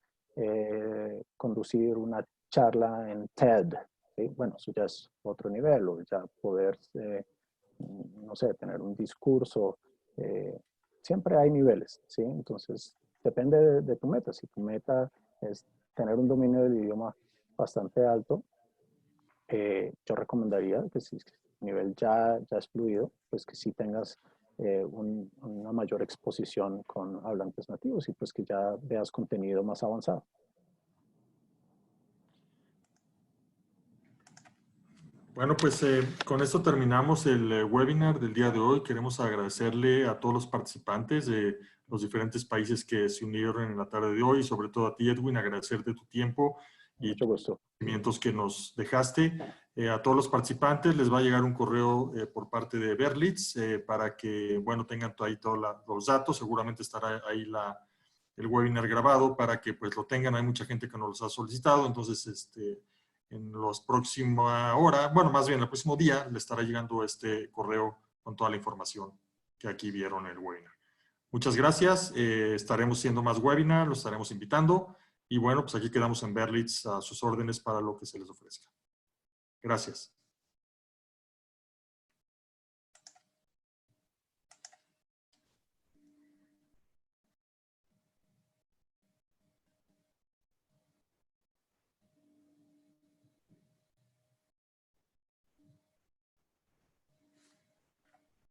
conducir una charla en TED, ¿sí? Bueno, eso ya es otro nivel, o ya poder, no sé, tener un discurso. eh, Siempre hay niveles, ¿sí? Entonces, depende de tu meta. Si tu meta es tener un dominio del idioma bastante alto, yo recomendaría que si el nivel ya es fluido, pues que sí tengas una mayor exposición con hablantes nativos y pues que ya veas contenido más avanzado. Bueno, pues con esto terminamos el webinar del día de hoy. Queremos agradecerle a todos los participantes de los diferentes países que se unieron en la tarde de hoy, y sobre todo a ti, Edwin, agradecerte tu tiempo y Mucho tus gusto. conocimientos que nos dejaste. A todos los participantes les va a llegar un correo por parte de Berlitz para que, bueno, tengan ahí todos los datos. Seguramente estará ahí el webinar grabado para que pues lo tengan. Hay mucha gente que nos los ha solicitado, entonces en la próxima hora, bueno, más bien el próximo día, le estará llegando este correo con toda la información que aquí vieron en el webinar. Muchas gracias. Estaremos haciendo más webinars, los estaremos invitando. Y bueno, pues aquí quedamos en Berlitz a sus órdenes para lo que se les ofrezca. Gracias.